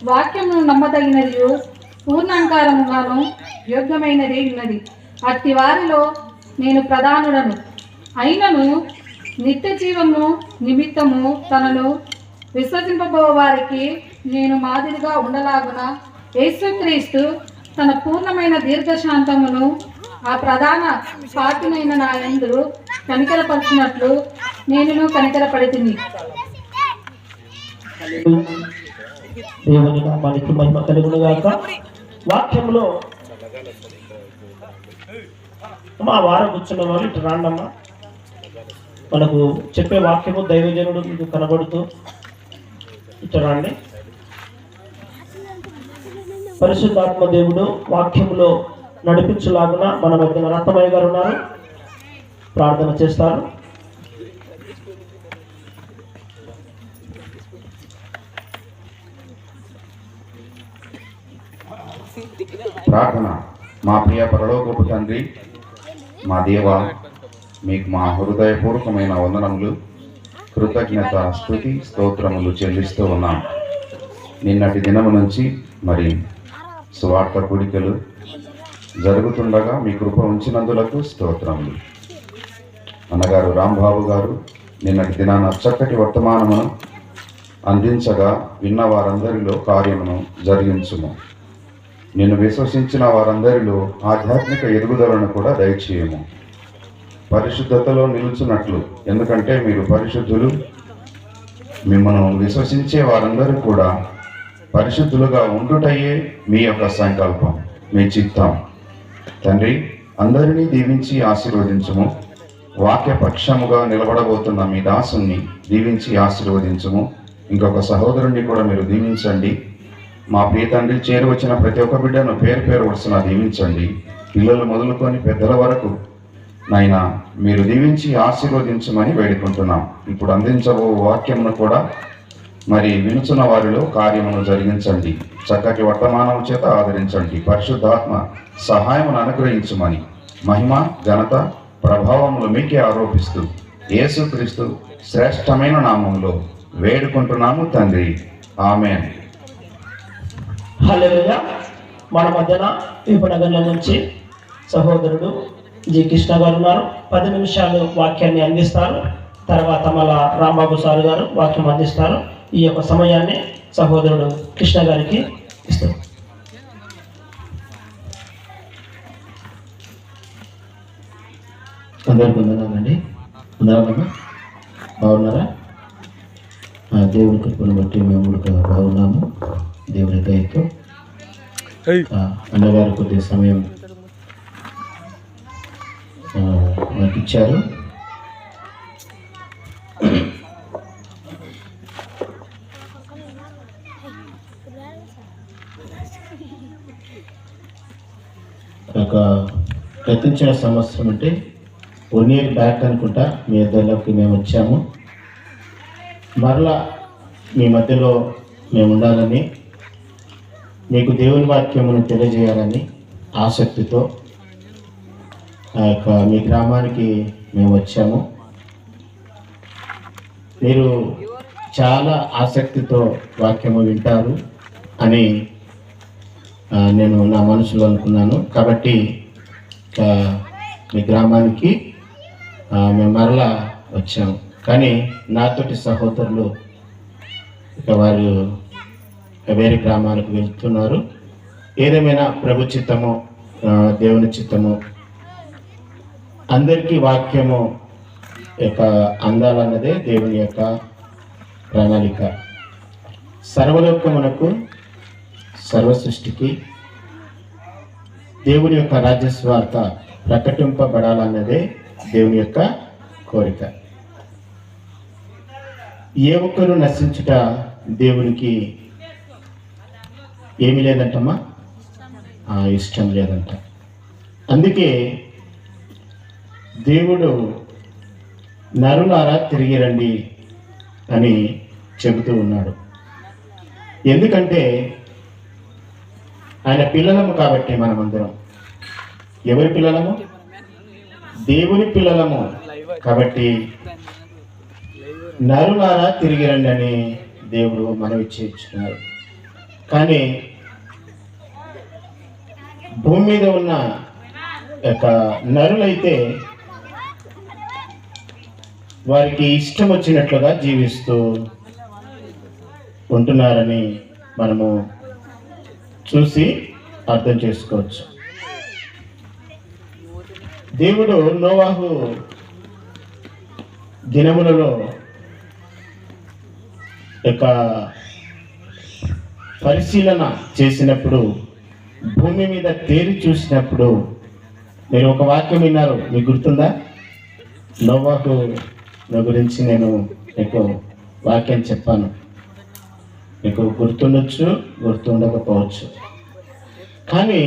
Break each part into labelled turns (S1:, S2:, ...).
S1: వాక్యమును నమ్మదగినది, పూర్ణాంకారముగాను యోగ్యమైనది ఉన్నది. అట్టి వారిలో నేను ప్రధానుడను. అయినను నిత్య జీవము నిమిత్తము తనను విశ్వసింపబో వారికి నేను మాదిరిగా ఉండలాగున యేసుక్రీస్తు తన పూర్ణమైన దీర్ఘశాంతమును ఆ ప్రధాన పాపినైన నా యందు కనికరపరిచినట్లు నేను కనికరపడితిని.
S2: దేవుని నామానికి మహిమ కలుగును గాక. వాక్యంలో మా వారం కూర్చున్న వాళ్ళు ఇటు రాండమ్మా. మనకు చెప్పే వాక్యము దైవజనుడు మీకు కనబడుతూ ఇటు రండి. పరిశుద్ధాత్మ దేవుడు వాక్యములో నడిపించులాగున మన మధ్యన రత్నమయ్య గారు ఉన్నారు, ప్రార్థన చేస్తారు.
S3: ప్రార్థన. మా ప్రియ పరలోకపు తండ్రి, మా దేవ, మీకు మా హృదయపూర్వకమైన వందనములు, కృతజ్ఞత, స్తుతి, స్తోత్రములు చెల్లిస్తూ ఉన్నాం. నిన్నటి దినము నుంచి మరి సువార్త కూడికలు జరుగుతుండగా మీ కృప ఉంచినందులకు స్తోత్రములు. అన్నగారు రాంబాబు గారు నిన్నటి దినాన చక్కటి వర్తమానమును అందించగా విన్న వారందరిలో కార్యమును జరిగించుము. నిన్ను విశ్వసించిన వారందరిలో ఆధ్యాత్మిక ఎదుగుదలను కూడా దయచేయము. పరిశుద్ధతలో నిలుచున్నట్లు, ఎందుకంటే మీరు పరిశుద్ధులు. మిమ్మల్ని విశ్వసించే వారందరూ కూడా పరిశుద్ధులుగా ఉండుటయే మీ యొక్క సంకల్పం, మీ చిత్తం. తండ్రి, అందరినీ దీవించి ఆశీర్వదించుము. వాక్యపక్షముగా నిలబడబోతున్న మీ దాసుని దీవించి ఆశీర్వదించుము. ఇంకొక సహోదరుణ్ణి కూడా మీరు దీవించండి. మా ప్రియ తండ్రి, చేరువచ్చిన ప్రతి ఒక్క బిడ్డను పేరు పేరు వరుసన దీవించండి. పిల్లలు మొదలుకొని పెద్దల వరకు నాయన మీరు దీవించి ఆశీర్వదించమని వేడుకుంటున్నాం. ఇప్పుడు అందించబో వాక్యంను కూడా మరి వినుచున్న వారిలో కార్యమును జరిగించండి. చక్కటి వర్తమానం చేత ఆదరించండి. పరిశుద్ధాత్మ సహాయమును అనుగ్రహించమని మహిమ, ఘనత, ప్రభావములు మీకే ఆరోపిస్తూ యేసుక్రీస్తు శ్రేష్టమైన నామంలో వేడుకుంటున్నాము తండ్రి, ఆమేన్.
S2: హల్లెలూయా. మన మధ్యన విపనగర్ల నుంచి సహోదరుడు జి కృష్ణ గారు ఉన్నారు. 10 నిమిషాలు వాక్యాన్ని అందిస్తారు. తర్వాత మళ్ళా రాంబాబు సార్ గారు వాక్యం అందిస్తారు. ఈ యొక్క సమయాన్ని సహోదరుడు కృష్ణ గారికి ఇస్తారు. అందరికీ వందనాలండి. వందనాలమ్మా. బాగున్నారా? దేవుని కృపను బట్టి మేము కూడా బాగున్నాము. దేవుని దయతో అన్నగారు కొద్ది సమయం నాకు ఇచ్చారు. ఒక గతించిన సంవత్సరం అంటే 1 year బ్యాక్ అనుకుంటా మీ ఇద్దరిలోకి మేము వచ్చాము. మరలా మీ మధ్యలో మేము ఉండాలని, మీకు దేవుని వాక్యమును తెలియజేయాలని ఆసక్తితో మీ గ్రామానికి మేము వచ్చాము. మీరు చాలా ఆసక్తితో వాక్యము వింటారు అని నేను నా మనసులో అనుకున్నాను. కాబట్టి మీ గ్రామానికి మేము మరలా వచ్చాము. కానీ నాతోటి సహోదరులు వారు వేరే గ్రామాలకు వెళ్తున్నారు. ఏదేమైనా ప్రభు చిత్తము, దేవుని చిత్తము, అందరికీ వాక్యము యొక్క అందాలన్నదే దేవుని యొక్క ప్రణాళిక. సర్వలోకమునకు, సర్వ సృష్టికి దేవుని యొక్క రాజ్యస్వార్త ప్రకటింపబడాలన్నదే దేవుని యొక్క కోరిక. ఏ ఒక్కరు నశించుట దేవునికి ఏమీ లేదంటమ్మా, ఇష్టం లేదంట. అందుకే దేవుడు నరులారా తిరిగి రండి అని చెబుతూ ఉన్నాడు. ఎందుకంటే ఆయన పిల్లలము కాబట్టి మనమందరం. ఎవరి పిల్లలము? దేవుని పిల్లలము కాబట్టి నరులారా తిరిగి రండి అని దేవుడు మనవి చేస్తున్నాడు.
S4: కానీ భూమి మీద ఉన్న యొక్క నరులైతే వారికి ఇష్టం వచ్చినట్లుగా జీవిస్తూ ఉంటున్నారని మనము చూసి అర్థం చేసుకోవచ్చు. దేవుడు నోవాహు దినములలో యొక్క పరిశీలన చేసినప్పుడు, భూమి మీద తేరి చూసినప్పుడు మీరు ఒక వాక్యం విన్నారు, మీకు గుర్తుందా? నోవాహు గురించి నేను మీకు వాక్యం చెప్పాను, మీకు గుర్తుండొచ్చు, గుర్తుండకపోవచ్చు. కానీ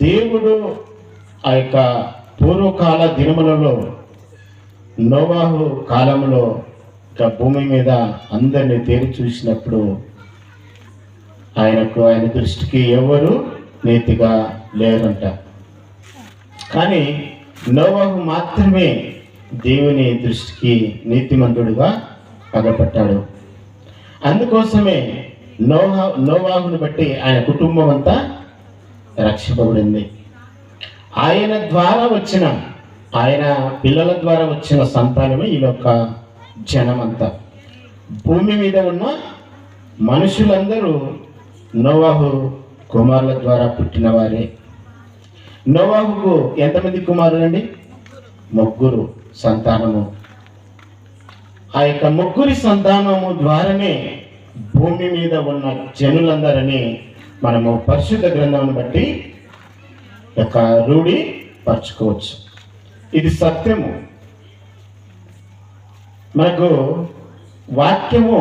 S4: దేవుడు ఆ యొక్క పూర్వకాల దినములలో నోవాహు కాలంలో ఇక భూమి మీద అందరినీ తేరి చూసినప్పుడు ఆయన దృష్టికి ఎవరు నీతిగా లేరంట. కానీ నోవాహు మాత్రమే దేవుని దృష్టికి నీతిమంతుడుగా అగపట్టాడు. అందుకోసమే నోవాహుని బట్టి ఆయన కుటుంబం అంతా రక్షింపబడింది. ఆయన పిల్లల ద్వారా వచ్చిన సంతానమే ఈ యొక్క జనమంతా. భూమి మీద ఉన్న మనుషులందరూ నోవాహు కుమారుల ద్వారా పుట్టిన వారే. నోవాహుకు ఎంతమంది కుమారులండి? 3 సంతానము. ఆ యొక్క 3 సంతానము ద్వారానే భూమి మీద ఉన్న జనులందరినీ మనము పరిశుద్ధ గ్రంథమును బట్టి యొక్క రూఢి పరచుకోవచ్చు. ఇది సత్యము. మనకు వాక్యము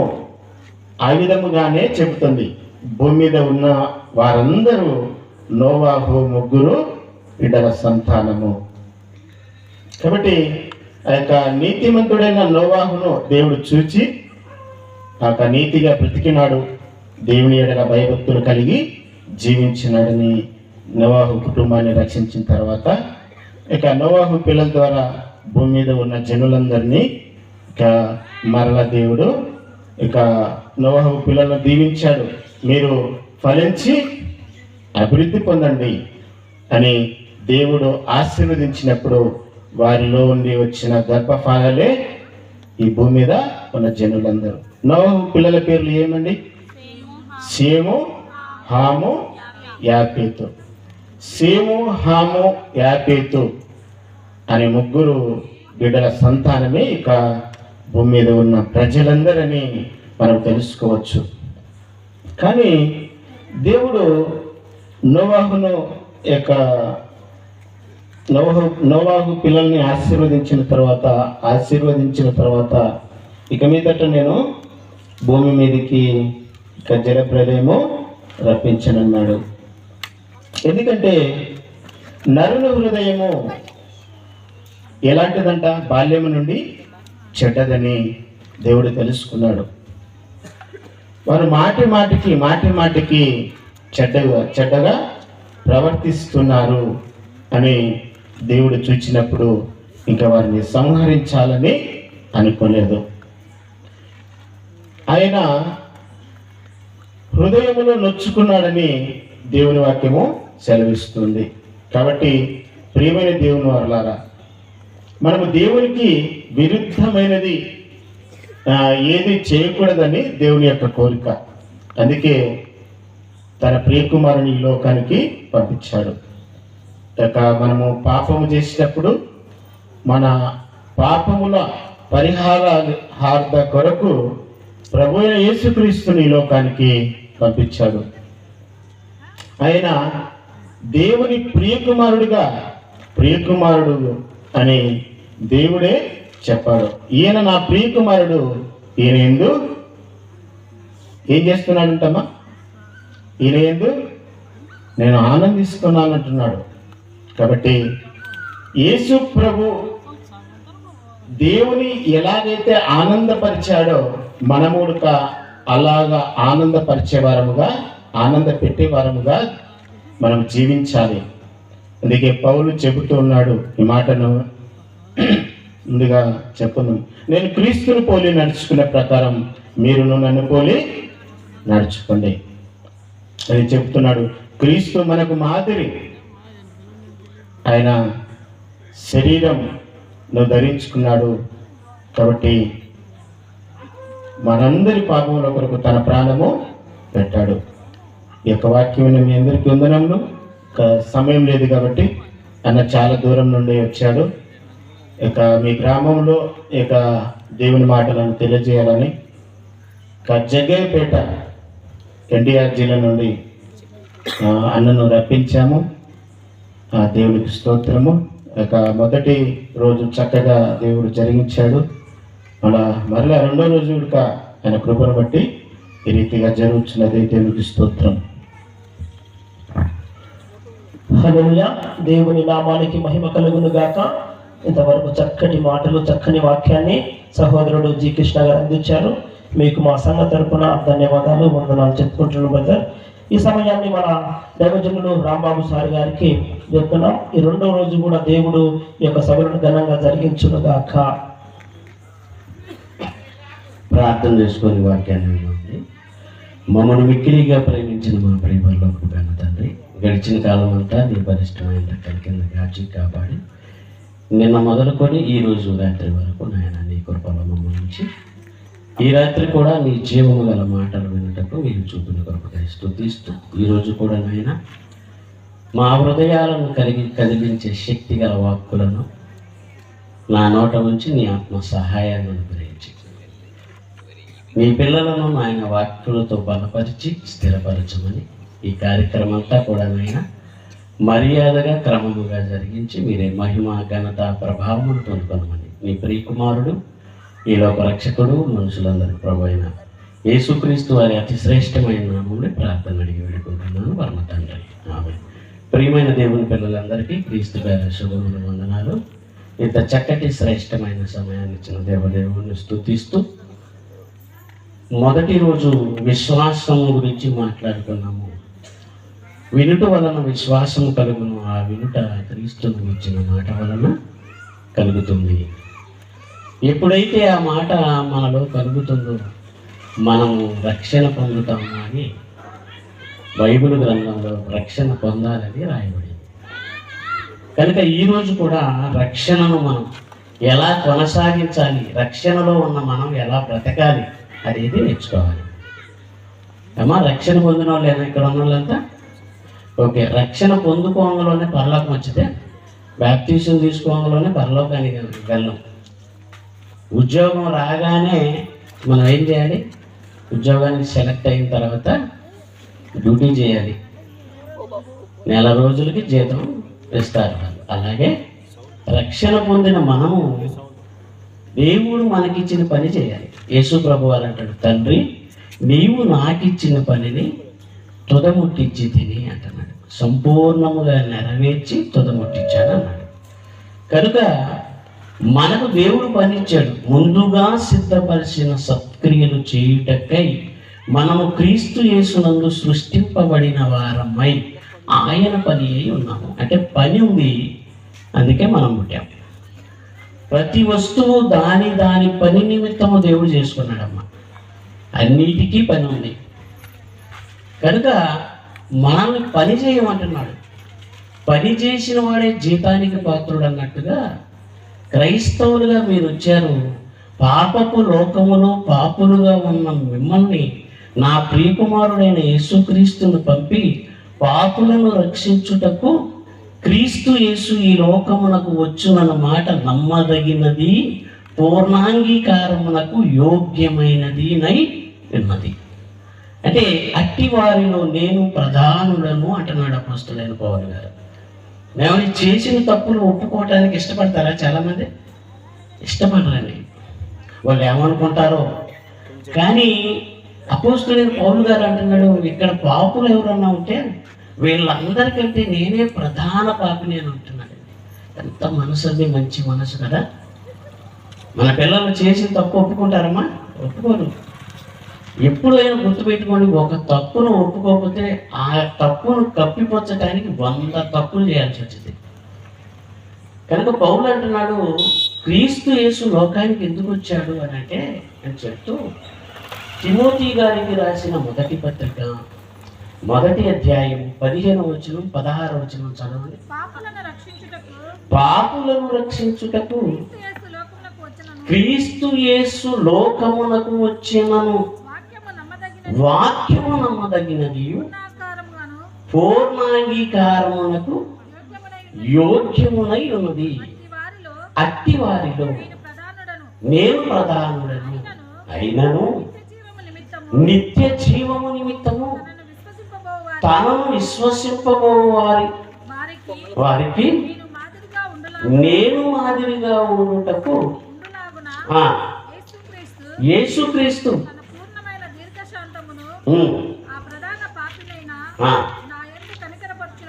S4: ఆ విధముగానే చెబుతుంది. భూమి మీద ఉన్న వారందరూ నోవాహు 3 బిడ్డల సంతానము. కాబట్టి ఆ యొక్క నీతిమంతుడైన నోవాహును దేవుడు చూచి ఆ యొక్క నీతిగా బ్రతికినాడు, దేవుని ఎడల భయభక్తులు కలిగి జీవించినాడని నోవాహు కుటుంబాన్ని రక్షించిన తర్వాత ఇక నోవాహు పిల్లల ద్వారా భూమి మీద ఉన్న జనులందరినీ ఇక మరల దేవుడు ఇక నోవాహు పిల్లలను దీవించాడు. మీరు ఫలించి అభివృద్ధి పొందండి అని దేవుడు ఆశీర్వదించినప్పుడు వారిలో ఉండి వచ్చిన గర్భఫలాలే ఈ భూమి మీద ఉన్న జనులందరూ. నోవాహు పిల్లల పేర్లు ఏమండి? షేము, హాము, యాపేతు. షేము, హాము, యాపేతు అనే 3 బిడ్డల సంతానమే ఇక భూమి మీద ఉన్న ప్రజలందరని మనం తెలుసుకోవచ్చు. కానీ దేవుడు నోవాహు పిల్లల్ని ఆశీర్వదించిన తర్వాత ఇక మీదట నేను భూమి మీదకి ఇక జలప్రలయము రప్పించనన్నాడు. ఎందుకంటే నరుని హృదయము ఎలాంటిదంట? బాల్యము నుండి చెడ్డదని దేవుడు తెలుసుకున్నాడు. వారు మాటి మాటికి చెడ్డగా ప్రవర్తిస్తున్నారు అని దేవుడు చూచినప్పుడు ఇంకా వారిని సంహరించాలని అనుకోలేదు. ఆయన హృదయములో నొచ్చుకున్నాడని దేవుని వాక్యము సెలవిస్తుంది. కాబట్టి ప్రియమైన దేవుని వారలారా, మనము దేవునికి విరుద్ధమైనది ఏది చేయకూడదని దేవుని యొక్క కోరిక. అందుకే తన ప్రియకుమారుని ఈ లోకానికి పంపించాడు. ఇక మనము పాపము చేసినప్పుడు మన పాపముల పరిహారార్థ కొరకు ప్రభువైన యేసుక్రీస్తుని ఈ లోకానికి పంపించాడు. ఆయన దేవుని ప్రియకుమారుడు అని దేవుడే చెప్పాడు. ఈయన నా ప్రియకుమారుడు, ఈయన యందు ఏం చేస్తున్నాడంటమ్మా? ఈయన యందు నేను ఆనందిస్తున్నానంటున్నాడు. కాబట్టి యేసు ప్రభు దేవుని ఎలాగైతే ఆనందపరిచాడో మనముడుక అలాగా ఆనంద పెట్టేవారముగా మనం జీవించాలి. అందుకే పౌలు చెబుతూ ఉన్నాడు ఈ మాటను. ముందుగా చెప్పను, నేను క్రీస్తుని పోలి నడుచుకునే ప్రకారం మీరును నన్ను పోలి నడుచుకోండి అని చెప్తున్నాడు. క్రీస్తు మనకు మాదిరి. ఆయన శరీరంను ధరించుకున్నాడు కాబట్టి మనందరి పాపముల కొరకు తన ప్రాణము పెట్టాడు. ఈ యొక్క వాక్యం మీ అందరికీ వందనములు. సమయం లేదు కాబట్టి అన్న చాలా దూరం నుండి వచ్చాడు. ఇక మీ గ్రామంలో ఇక దేవుని మాటలను తెలియజేయాలని జగ్గయ్యపేట ఎన్టీఆర్ జిల్లా నుండి అన్నను రప్పించాము. దేవునికి స్తోత్రము. ఇక మొదటి రోజు చక్కగా దేవుడు జరిగించాడు. మరలా రెండో రోజు ఇక ఆయన కృపను బట్టి ఈ రీతిగా జరుగుతున్నది. దేవునికి స్తోత్రం.
S2: హల్లెలూయా. దేవుని నామానికి మహిమ కలుగును గాక. ఇంతవరకు చక్కటి మాటలు, చక్కని వాక్యాన్ని సహోదరుడు జి కృష్ణ గారు అందించారు. మీకు మా సంఘ తరపున ధన్యవాదాలు, వందనాలు చెప్పుకుంటున్నాను బ్రదర్. ఈ సమయాన్ని మన దైవజనులు రాంబాబు సార్ గారికి చెప్తున్నాం. ఈ రెండో రోజు కూడా దేవుడు ఈ యొక్క సభలను ఘనంగా జరిగించును గాక.
S5: ప్రార్థన చేసుకొని వాక్యాన్ని మమ్మల్ని మిక్కిలిగా ప్రేమించిన మా ప్రేమలోకి పోయిన తండ్రి, గడిచిన కాలం అంతా నీ పరిష్టమైన రెక్కల కింద కాచి కాపాడి నిన్న మొదలుకొని ఈ రోజు రాత్రి వరకు నాయన నీ కృపలో మమ్మల్ని ఉంచి ఈ రాత్రి కూడా నీ జీవము గల మాటలు వినటకు మీరు చూపిన కృపకై స్తుతిస్తూ ఈరోజు కూడా నాయన మా హృదయాలను కదిలించే శక్తి గల వాక్కులను నా నోట ఉంచి నీ ఆత్మ సహాయాన్ని అనుగ్రహించి మీ పిల్లలను నాయన వాక్యులతో బలపరిచి స్థిరపరచమని ఈ కార్యక్రమం అంతా కూడా నాయన మర్యాదగా క్రమముగా జరిగించి మీరే మహిమ ఘనత ప్రభావమును పొందుకోమని నీ ప్రియకుమారుడు ఈ లోక రక్షకుడు మనుషులందరి ప్రభు అయిన యేసుక్రీస్తు వారి అతి శ్రేష్టమైన నామముని ప్రార్థన అడిగి వేడుకుంటున్నాను పరమ తండ్రి. ఆమేన్. ప్రియమైన దేవుని పిల్లలందరికీ క్రీస్తు గారి శుభములు, వందనాలు. ఇంత చక్కటి శ్రేష్టమైన సమయాన్ని ఇచ్చిన దేవదేవుని స్తుతిస్తూ మొదటి రోజు విశ్వాసం గురించి మాట్లాడుకున్నాము. వినుట వలన విశ్వాసం కలుగును, ఆ వినుట క్రీస్తును ఇచ్చిన మాట వలన కలుగుతుంది. ఎప్పుడైతే ఆ మాట మనలో కలుగుతుందో మనము రక్షణ పొందుతాము అని బైబిల్ గ్రంథంలో రక్షణ పొందాలని రాయబడింది. కనుక ఈరోజు కూడా రక్షణను మనం ఎలా కొనసాగించాలి, రక్షణలో ఉన్న మనం ఎలా బ్రతకాలి అనేది నేర్చుకోవాలి. అమ్మా, రక్షణ పొందిన వాళ్ళేనా ఇక్కడ ఉన్న వాళ్ళంతా? ఓకే. రక్షణ పొందుకోవడంలోనే పరలోకం వచ్చితే, బాప్టిజం తీసుకోవడంలోనే పరలోకానికి వెళ్ళం. ఉద్యోగం రాగానే మనం ఏం చేయాలి? ఉద్యోగానికి సెలెక్ట్ అయిన తర్వాత డ్యూటీ చేయాలి. నెల రోజులకి జీతం ఇస్తారు. అలాగే రక్షణ పొందిన మనము దేవుడు మనకిచ్చిన పని చేయాలి. యేసు ప్రభు వారు అంటాడు, తండ్రి నీవు నాకిచ్చిన పనిని తుదముట్టించి తిని అంటున్నాడు. సంపూర్ణముగా నెరవేర్చి తుదముట్టించాను అన్నాడు. కనుక మనకు దేవుడు పనిచ్చాడు. ముందుగా సిద్ధపరిచిన సత్క్రియలు చేయుటకై మనము క్రీస్తు యేసునందు సృష్టింపబడిన వారమై ఆయన పని అయి ఉన్నాము. అంటే పని ఉంది, అందుకే మనం పుట్టాము. ప్రతి వస్తువు దాని పని నిమిత్తము దేవుడు చేసుకున్నాడమ్మా. అన్నిటికీ పని ఉంది. కనుక మనల్ని పని చేయమంటున్నాడు. పని చేసిన వాడే జీతానికి పాత్రుడు అన్నట్టుగా క్రైస్తవులుగా మీరు వచ్చారు. పాపపు లోకములో పాపులుగా ఉన్న మిమ్మల్ని నా ప్రియకుమారుడైన యేసుక్రీస్తును పంపి పాపులను రక్షించుటకు క్రీస్తు యేసు ఈ లోకమునకు వచ్చునన్న మాట నమ్మదగినది, పూర్ణాంగీకారమునకు యోగ్యమైనది నై ఉన్నది. అంటే అట్టి వారిలో నేను ప్రధానులను అంటున్నాడు అపోస్తలుడైన పౌలు గారు. మేము చేసిన తప్పులు ఒప్పుకోవటానికి ఇష్టపడతారా? చాలామంది ఇష్టపడరండి. వాళ్ళు ఏమనుకుంటారో. కానీ అపోస్తలుడైన పౌలు గారు అంటున్నాడు, ఇక్కడ పాపులు ఎవరన్నా ఉంటే వీళ్ళందరికంటే నేనే ప్రధాన పాపిని అని అంటున్నాడు. ఎంత మనసు, అది మంచి మనసు కదా. మన పిల్లలు చేసిన తప్పు ఒప్పుకుంటారమ్మా? ఒప్పుకోరు. ఎప్పుడైనా గుర్తుపెట్టుకోండి, ఒక తప్పును ఒప్పుకోకపోతే ఆ తప్పును కప్పిపుచ్చడానికి 100 తప్పులు చేయాల్సి వచ్చింది. కనుక పౌలు అంటున్నాడు, క్రీస్తు యేసు లోకానికి ఎందుకు వచ్చాడు అని అంటే అని చెప్తూ తిమోతి గారికి రాసిన మొదటి పత్రిక 1వ అధ్యాయం 15వ వచనం 16వ వచనం చదవండి. పాపులను రక్షించుటకు క్రీస్తు యేసు లోకమునకు వచ్చినను వాక్యము నమ్మదగినది పూర్ణాంగీకారమునకు యోగ్యమునై ఉన్నది. అట్టి వారిలో నేను ప్రధానుడను, అయినను నిత్య జీవము నిమిత్తము తనను విశ్వసింపబో వారికి నేను మాదిరిగా ఉండుటకు యేసుక్రీస్తు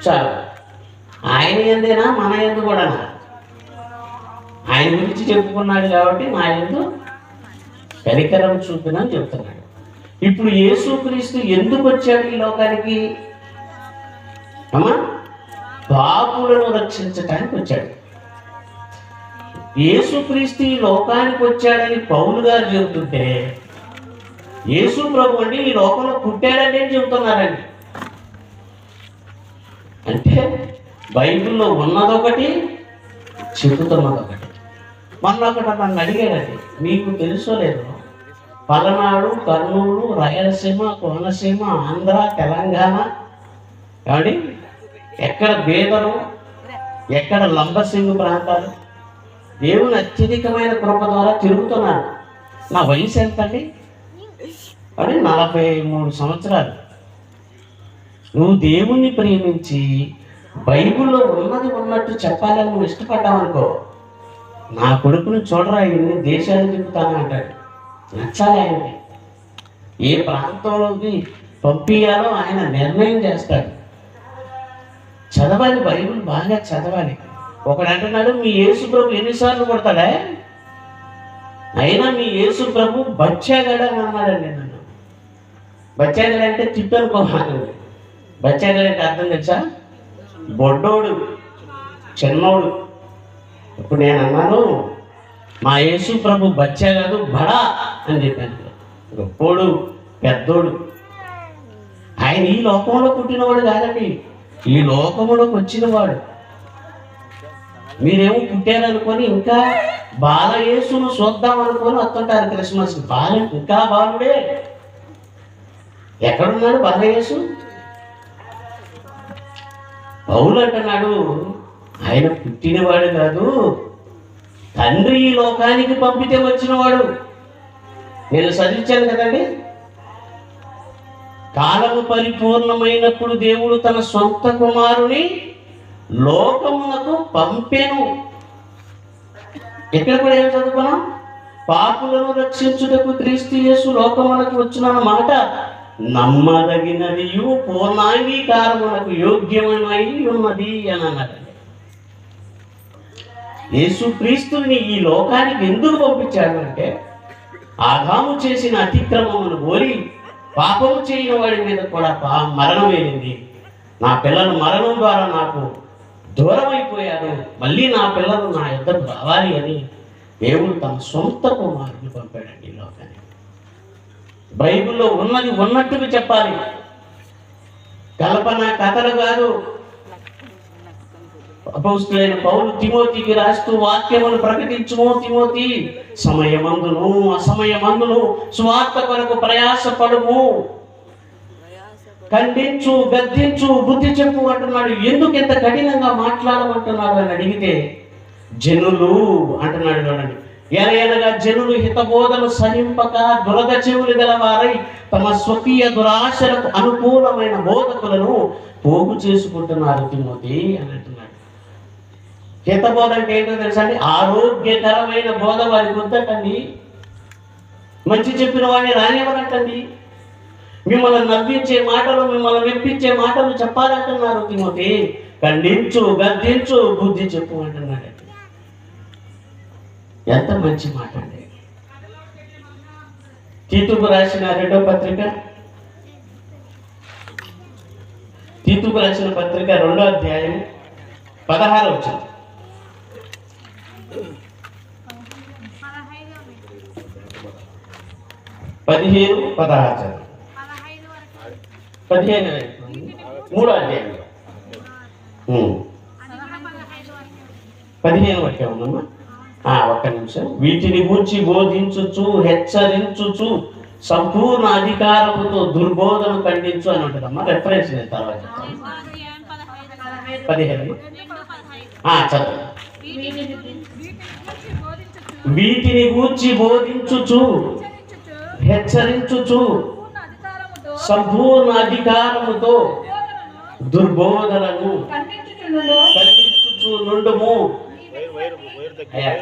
S5: చాలు. ఆయన ఎందేనా మన ఎందు కూడా ఆయన గురించి చెప్పుకున్నాడు కాబట్టి నా ఎందు కనికరం చూపినని చెప్తున్నాడు. ఇప్పుడు యేసుక్రీస్తు ఎందుకు వచ్చాడు ఈ లోకానికి? పాపులను రక్షించటానికి వచ్చాడు. యేసుక్రీస్తు ఈ లోకానికి వచ్చాడని పౌలు గారు చెబుతుంటే, యేసు ప్రభు అండి ఈ లోకంలో పుట్టాడని చెబుతున్నారండి. అంటే బైబిల్లో ఉన్నదొకటి, చెబుతున్నదొకటి. మొన్నొకటి నన్ను అడిగాడండి, మీకు తెలుసో లేదు, పలనాడు, కర్నూలు, రాయలసీమ, కోనసీమ, ఆంధ్ర, తెలంగాణ, ఏమండి ఎక్కడ బేదరు, ఎక్కడ లంబసింగు ప్రాంతాలు దేవుని అత్యధికమైన కృప ద్వారా తిరుగుతున్నాను. నా వయసు ఎంత అండి? అని 43 సంవత్సరాలు. నువ్వు దేవుణ్ణి ప్రేమించి బైబిల్లో ఉన్నది ఉన్నట్టు చెప్పాలని నువ్వు ఇష్టపడ్డావనుకో, నా కొడుకుని చూడరా ఇన్ని దేశాలు తిరుగుతాను అంటాడు. నచ్చాలి ఆయనకి. ఏ ప్రాంతంలోకి పంపించాలో ఆయన నిర్ణయం చేస్తాడు. చదవాలి, బైబిల్ బాగా చదవాలి. ఒకడు అంటున్నాడు, మీ యేసు ప్రభు ఎన్నిసార్లు కొడతాడా? అయినా మీ యేసు ప్రభు బచ్చాగడ అన్నాడండి నన్ను. బచ్చాగడ అంటే తిప్పనుకోవాలి. బచ్చాగడ అంటే అర్థం తెలుసా? బొడ్డోడు, చిన్నోడు. ఇప్పుడు నేను అన్నాను, మా యేసు ప్రభు బచ్చా కాదు బడా అని చెప్పాను. గొప్పోడు, పెద్దోడు. ఆయన ఈ లోకంలో పుట్టినవాడు కాదండి, ఈ లోకంలోకి వచ్చినవాడు. మీరేమో పుట్టారనుకొని ఇంకా బాలయేసును చూద్దాం అనుకొని వస్తుంటారు క్రిస్మస్. ఇంకా బాలుడే. ఎక్కడున్నాడు బాలయేసు? పౌలు అంటున్నాడు, ఆయన పుట్టినవాడు కాదు, తండ్రి ఈ లోకానికి పంపితే వచ్చినవాడు. నేను చదివించాను కదండి, కాలము పరిపూర్ణమైనప్పుడు దేవుడు తన సొంత కుమారుని లోకమునకు పంపెను. ఇక్కడ కూడా ఏం చదువుకున్నాం? పాపులను రక్షించుటకు క్రీస్తు యేసు లోకమునకు వచ్చిన మాట నమ్మదగినది పూర్ణాంగీకారమునకు యోగ్యమై ఉన్నది అని అన్నాడు. యేసు క్రీస్తుని ఈ లోకానికి ఎందుకు పంపించాడు అంటే, ఆదాము చేసిన అతిక్రమమును కోరి పాపము చేయని వాడి మీద కూడా మరణం వేరింది. నా పిల్లలు మరణం ద్వారా నాకు దూరం అయిపోయారు, మళ్ళీ నా పిల్లలు నా యొద్దకు రావాలి అని దేవుడు తన సొంత కుమారుని పంపాడండి ఈ లోకానికి. బైబిల్లో ఉన్నది ఉన్నట్టుగా చెప్పాలి, కల్పన కథలు కాదు. అపోస్తలుడైన పౌలు తిమోతికి రాస్తూ వాక్యమును ప్రకటించుము తిమోతి, సమయమందును అసమయమందును సువార్త కొరకు ప్రయాసపడుము, ఖండించు, గద్దించు, బుద్ధి చెప్పు అంటున్నాడు. ఎందుకు ఎంత కఠినంగా మాట్లాడమంటున్నాడు అని అడిగితే, జనులు అంటున్నాడు చూడండి. ఎనగా జనులు హితబోధను సహింపక దురద చెవులు గలవారై తమ స్వకీయ దురాశలకు అనుకూలమైన బోధకులను పోగు చేసుకుంటున్నారు తిమోతి అని అంటున్నాడు. హితబోధ అంటే ఏంటో తెలుసా అండి? ఆరోగ్యకరమైన బోధ వారికి వద్దటండి. మంచి చెప్పిన వాడిని రానివ్వరంటండి. మిమ్మల్ని నవ్వించే మాటలు, మిమ్మల్ని మెప్పించే మాటలు చెప్పాలంటున్నారు తిమోతి. ఖండించు, గద్దించు, బుద్ధి చెప్పు అంటున్నాడు. ఎంత మంచి మాట అండి. తీతుకు రాసిన 2వ పత్రిక, తీతుకు రాసిన పత్రిక 2వ అధ్యాయం 16వ వచనం. 15, 16 చదువు. 15 3వ అధ్యాయంలో 15 వరకే ఉందమ్మా. ఒక్క నిమిషం. వీటిని గూర్చి బోధించుచు హెచ్చరించుచు సంపూర్ణ అధికారముతో దుర్బోధన ఖండించు అని ఉంటుందమ్మా. రెఫరెన్స్ నేను తర్వాత చెప్తాను. 15 చదువు. వీటిని గూర్చి బోధించుచు హెచ్చరించుచు సంపూర్ణ అధికారముతో దుర్బోధనను ఖండించుచు నుండుము.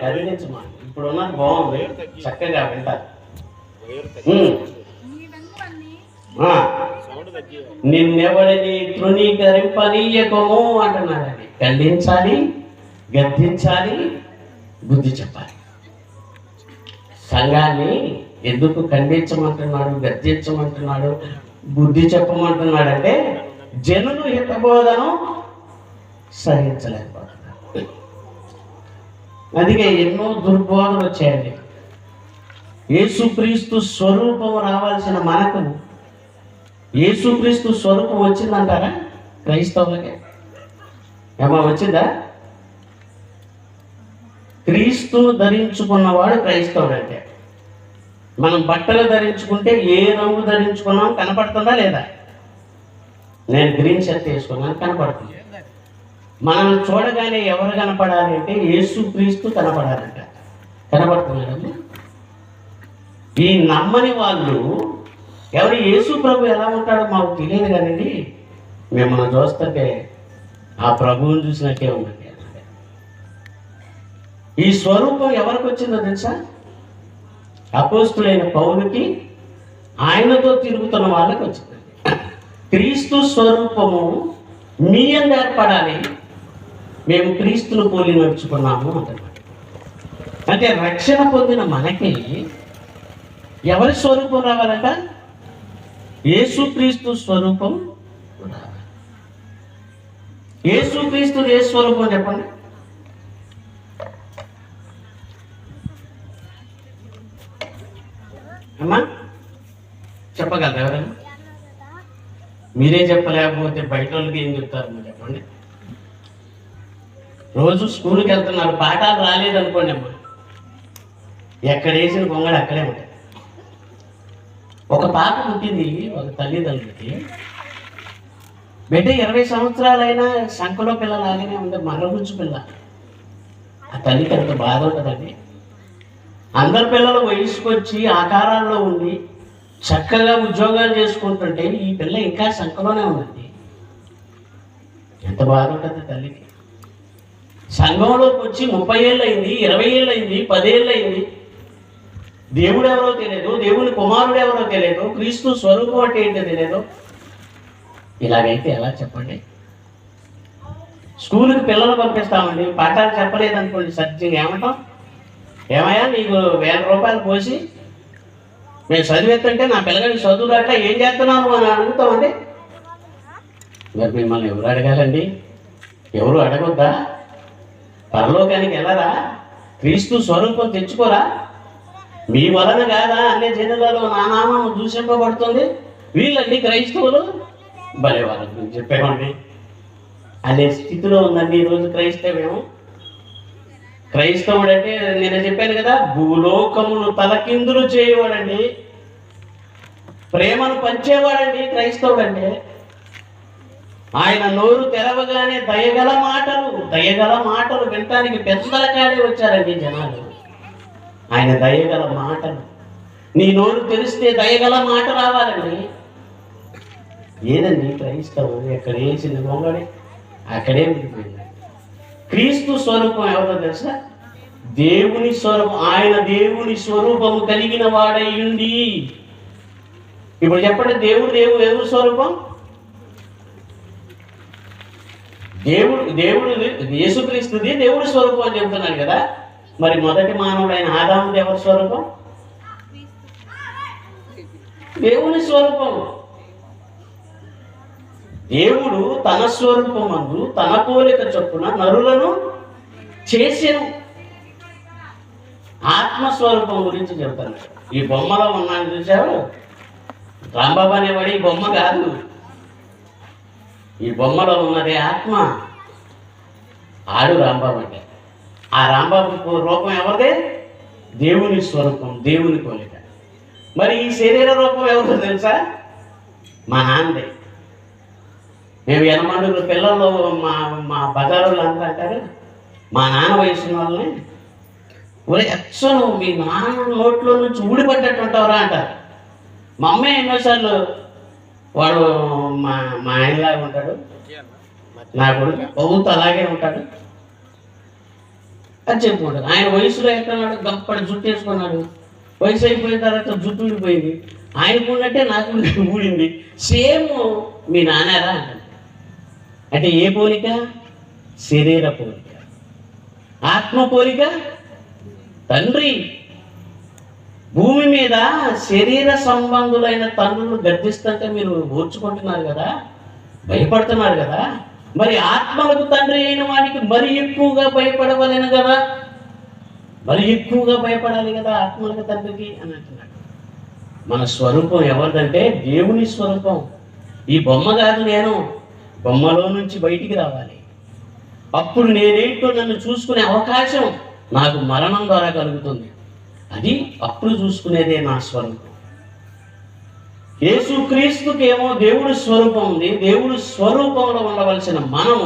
S5: ఖండించుమా. ఇప్పుడు ఉన్నది బాగుంది, చక్కగా వింటారు. నిన్నెవరిని తృణీకరింపనీయకము అంటున్నాడండి. ఖండించాలి, గద్దించాలి, బుద్ధి చెప్పాలి. సంఘాన్ని ఎందుకు ఖండించమంటున్నాడు, గద్దించమంటున్నాడు, బుద్ధి చెప్పమంటున్నాడంటే జనులు హితబోధను సహించలేకపోతున్నారు. అందుకే ఎన్నో దుర్బోధనలు వచ్చాయండి. యేసుక్రీస్తు స్వరూపం రావాల్సిన మనకు యేసుక్రీస్తు స్వరూపం వచ్చిందంటారా? క్రైస్తవులకే ఏమో వచ్చిందా? క్రీస్తును ధరించుకున్నవాడు క్రైస్తవుడు. అంటే మనం బట్టలు ధరించుకుంటే ఏ రంగు ధరించుకున్నాం కనపడుతుందా లేదా? నేను గ్రీన్ షర్ట్ వేసుకున్నాను, కనపడుతుంది. మనం చూడగానే ఎవరు కనపడాలి అంటే యేసుక్రీస్తు కనపడాలంట. కనపడుతున్నాడు. ఈ నమ్మని వాళ్ళు ఎవరు యేసు ప్రభు ఎలా ఉంటాడో మాకు తెలియదు కానండి, మిమ్మల్ని చూస్తుంటే ఆ ప్రభువుని చూసినట్టే ఉందండి. ఈ స్వరూపం ఎవరికి వచ్చిందో తెలుసా? అపోస్తులైన పౌలుకి, ఆయనతో తిరుగుతున్న వాళ్ళకి వచ్చింది. క్రీస్తు స్వరూపము మీ యందు ఏర్పడాలి, మేము క్రీస్తును పోలి నడుచుకున్నాము అంటున్నాడు. అంటే రక్షణ పొందిన మనకి ఎవరి స్వరూపం రావాలంట? యేసుక్రీస్తు స్వరూపం రావాలి. యేసుక్రీస్తు ఏ స్వరూపం చెప్పండి? అమ్మా చెప్పగలరా ఎవరైనా? మీరే చెప్పలేకపోతే బయట వాళ్ళకి ఏం చెప్తారు మీరు చెప్పండి. రోజు స్కూల్కి వెళ్తున్నారు, పాఠాలు రాలేదనుకోండి అమ్మా, ఎక్కడ వేసిన గొంగళి అక్కడే ఉంటాయి. ఒక పాప పుట్టింది ఒక తల్లిదండ్రులకి, బిడ్డ 20 సంవత్సరాలైనా సంఖలో పిల్ల లాగానే ఉంది, మర్రగుంచు పిల్ల. ఆ తల్లికి ఎంత బాధ ఉంటుందండి. అందరు పిల్లలు వయసుకొచ్చి ఆకారాల్లో ఉండి చక్కగా ఉద్యోగాలు చేసుకుంటుంటే ఈ పిల్ల ఇంకా సంఖలోనే ఉందండి. ఎంత బాధ ఉంటుంది తల్లికి. సంఘంలోకి వచ్చి 30 ఏళ్ళు అయింది, 20 ఏళ్ళు అయింది, 10 ఏళ్ళు అయింది. దేవుడు ఎవరో తెలియదు, దేవుని కుమారుడు ఎవరో తెలియదు, క్రీస్తు స్వరూపం అంటే ఏంటో తెలియదు. ఇలాగైతే ఎలా చెప్పండి? స్కూల్కి పిల్లలు పంపిస్తామండి, పాఠాలు చెప్పలేదనుకోండి, సత్యంగా ఏమంటాం? ఏమయ్యా నీకు 1000 రూపాయలు పోసి నేను చదివేస్తుంటే నా పిల్లగాడికి చదువు రాక ఏం చేస్తున్నాను అని అడుగుతామండి. మరి మిమ్మల్ని ఎవరు అడగాలండి? ఎవరు అడగొద్దా? పరలోకానికి వెళ్ళరా? క్రీస్తు స్వరూపం తెచ్చుకోరా? మీ వలన కాదా అన్ని జనులలో నా నామం దూషింపబడుతుంది? వీళ్ళండి క్రైస్తవులు భలే వాళ్ళ గురించి చెప్పామండి అనే స్థితిలో ఉందండి ఈరోజు క్రైస్తవ్యం. క్రైస్తవుడు అంటే నేను చెప్పాను కదా, భూలోకమును తలకిందులు చేయవాడండి, ప్రేమను పంచేవాడండి క్రైస్తవుడు అంటే. ఆయన నోరు తెరవగానే దయగల మాటలు వినటానికి పెద్దల కాడే వచ్చారండి జనాలు. ఆయన దయగల మాటలు, నీ నోరు తెరిస్తే దయగల మాట రావాలండి. ఏదండి క్రైస్తవం? ఎక్కడ వేసింది మొంగడి అక్కడే ఉండిపోయింది. క్రీస్తు స్వరూపం ఎవరో తెలుసా? దేవుని స్వరూపం. ఆయన దేవుని స్వరూపము కలిగిన వాడై ఉండి. ఇప్పుడు చెప్పండి, దేవుడు స్వరూపం? దేవుడు యేసుక్రీస్తుది దేవుడి స్వరూపం అని చెబుతున్నాడు కదా. మరి మొదటి మానవుడైన ఆదాముది ఎవరి స్వరూపం? దేవుని స్వరూపం. దేవుడు తన స్వరూపమందు తన పోలిక చొప్పున నరులను చేసెను. ఆత్మస్వరూపం గురించి చెబుతాను. ఈ బొమ్మలో ఉన్నాను చూసావు, రాంబాబు అనేవాడు ఈ బొమ్మ కాదు. ఈ బొమ్మలో ఉన్నది ఆత్మ, ఆడు రాంబాబు అంటే. ఆ రాంబాబు రూపం ఎవరిదే? దేవుని స్వరూపం, దేవుని పోలిక. మరి ఈ శరీర రూపం ఎవరిదో తెలుసా? మా నాన్నదే. మేము ఎనమండుగురు పిల్లల్లో మా బజారులో అంతా అంటారు, మా నాన్న వయసున్న వాళ్ళని, ఒరే ఎచ్చను మీ నాన్న నోట్లో నుంచి ఊడిపడ్డట్టు ఉంటావురా అంటారు. మా అమ్మాయి ఎన్నోసార్లు వాడు మా మా ఆయనలాగా ఉంటాడు, నా కొడుకు బహుత్ అలాగే ఉంటాడు అని చెప్పుకుంటాడు. ఆయన వయసులో ఎక్కడున్నాడు, గప్పటి జుట్టు వేసుకున్నాడు. వయసు అయిపోయిన తర్వాత జుట్టు ఊడిపోయింది. ఆయనకు ఉన్నట్టే నాకు ఊడింది. సేమ్ మీ నాన్నారా అంటాడు. అంటే ఏ పోలిక? శరీర పోలిక. ఆత్మ పోలిక తండ్రి. భూమి మీద శరీర సంబంధులైన తండ్రులు గర్జిస్తుంటే మీరు ఓర్చుకుంటున్నారు కదా, భయపడుతున్నారు కదా. మరి ఆత్మలకు తండ్రి అయిన వాడికి మరి ఎక్కువగా భయపడవలేను కదా, మరి ఎక్కువగా భయపడాలి కదా ఆత్మలకు తండ్రికి అని అంటున్నాడు. మన స్వరూపం ఎవరిదంటే దేవుని స్వరూపం. ఈ బొమ్మ కాదు నేను, బొమ్మలో నుంచి బయటికి రావాలి. అప్పుడు నేనేంటో నన్ను చూసుకునే అవకాశం నాకు మరణం ద్వారా కలుగుతుంది. అది అప్పుడు చూసుకునేదే నా స్వరూపం. యేసుక్రీస్తుకేమో దేవుడి స్వరూపం ఉంది. దేవుడి స్వరూపంలో ఉండవలసిన మనం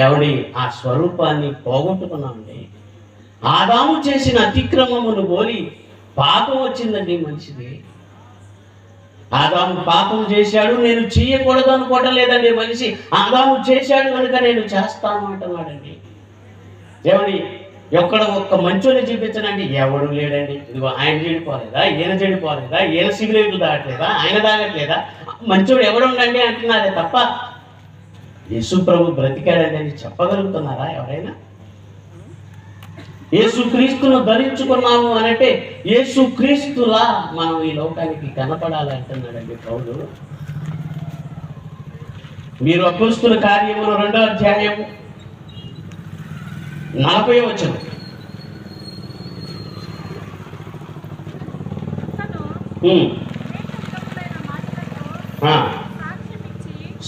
S5: ఎవడి ఆ స్వరూపాన్ని పోగొట్టుకున్నామండి. ఆదాము చేసిన అతిక్రమమును పోలి పాపం వచ్చిందండి మనిషిది. ఆదాము పాపం చేశాడు, నేను చేయకూడదు అనుకోవటం లేదండి మనిషి. ఆదాము చేశాడు కనుక నేను చేస్తాను అంటున్నాడండి. ఏమండి, ఎక్కడ ఒక్క మంచోని చూపించనండి, ఎవడు లేడండి. ఇదిగో ఆయన చెడిపోలేదా, ఈయన చెడిపోలేదా, ఈయన సిగరెట్లు దాగట్లేదా, ఆయన తాగట్లేదా, మంచోడు ఎవడుండండి అంటున్నారే తప్ప యేసు ప్రభు బ్రతికాడండి అని చెప్పగలుగుతున్నారా ఎవరైనా? యేసుక్రీస్తును ధరించుకున్నాము అనంటే యేసుక్రీస్తులా మనం ఈ లోకానికి కనపడాలి అంటున్నాడండి పౌలు. మీరు అపోస్తుల కార్యములు 2వ అధ్యాయము 40వ వచనం.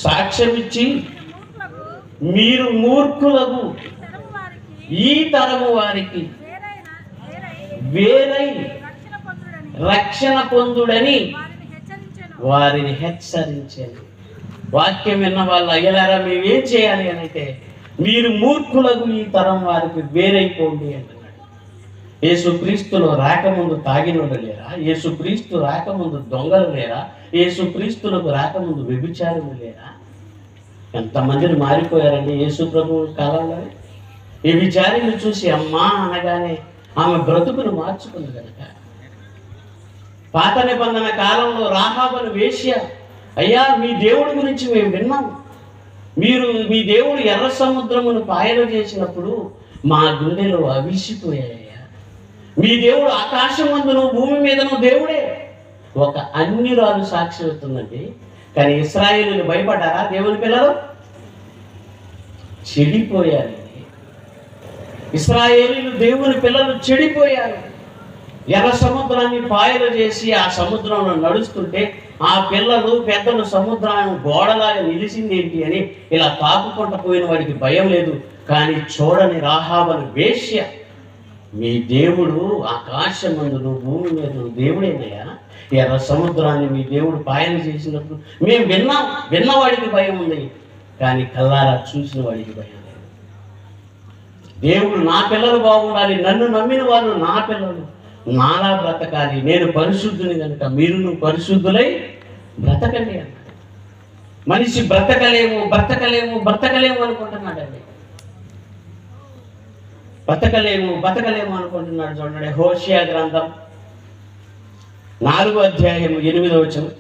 S5: సాక్ష్యమిచ్చి మీరు మూర్ఖులకు ఈ తరము వారికి వేరై రక్షణ పొందుడని వారిని హెచ్చరించాను. వాక్యం విన్న వాళ్ళు అయ్యలారా మేమేం చేయాలి అని అయితే, మీరు మూర్ఖులకు ఈ తరం వారికి వేరైపోండి అంటున్నాడు. యేసుక్రీస్తులో రాకముందు తాగినోళ్ళు లేరా? యేసుక్రీస్తు రాకముందు దొంగలు లేరా? యేసుక్రీస్తులకు రాకముందు వ్యభిచారులు లేరా? ఎంతమందిని మారిపోయారండి యేసు ప్రభు కాలంలో. ఈ విచారిని చూసి అమ్మా అనగానే ఆమె బ్రతుకును మార్చుకుంది కనుక. పాత నిబంధన కాలంలో రాహాబును వేశ్య, అయ్యా మీ దేవుడి గురించి మేము విన్నాం, మీ దేవుడు ఎర్ర సముద్రమును పాయలు చేసినప్పుడు మా గుండెలో అవిసిపోయాయ్యా. మీ దేవుడు ఆకాశమందును భూమి మీదను దేవుడే. ఒక అన్యురాలు సాక్షి అవుతుందండి. కానీ ఇశ్రాయేలులు భయపడ్డారా? దేవుని పిల్లలు చెడిపోయారు. ఇశ్రాయేలీయులు దేవుని పిల్లలు చెడిపోయారు. ఎర్ర సముద్రాన్ని పాయలు చేసి ఆ సముద్రంలో నడుస్తుంటే ఆ పిల్లలు పెద్దలు సముద్రాన్ని గోడలాగా నిలిచింది ఏంటి అని ఇలా తాకుకుంటూ పోయిన వాడికి భయం లేదు. కానీ చూడని రాహాబను వేశ్య, మీ దేవుడు ఆకాశమందును భూమి మీద దేవుడేనయ్యా. ఎర్ర సముద్రాన్ని మీ దేవుడు పాయలు చేసినప్పుడు మేము విన్నవాడికి భయం ఉంది, కానీ కల్లారా చూసిన వాడికి భయం లేదు. దేవుడు నా పిల్లలు బాగుండాలి, నన్ను నమ్మిన వాళ్ళు నా పిల్లలు నాలా బ్రతకాలి, నేను పరిశుద్ధుని కనుక మీరు పరిశుద్ధులై బ్రతకండి అన్నాడు. మనిషి బ్రతకలేము అనుకుంటున్నాడండి. బతకలేము అనుకుంటున్నాడు. చూడండి, హోషియా గ్రంథం 4వ అధ్యాయం 8వ వచనం.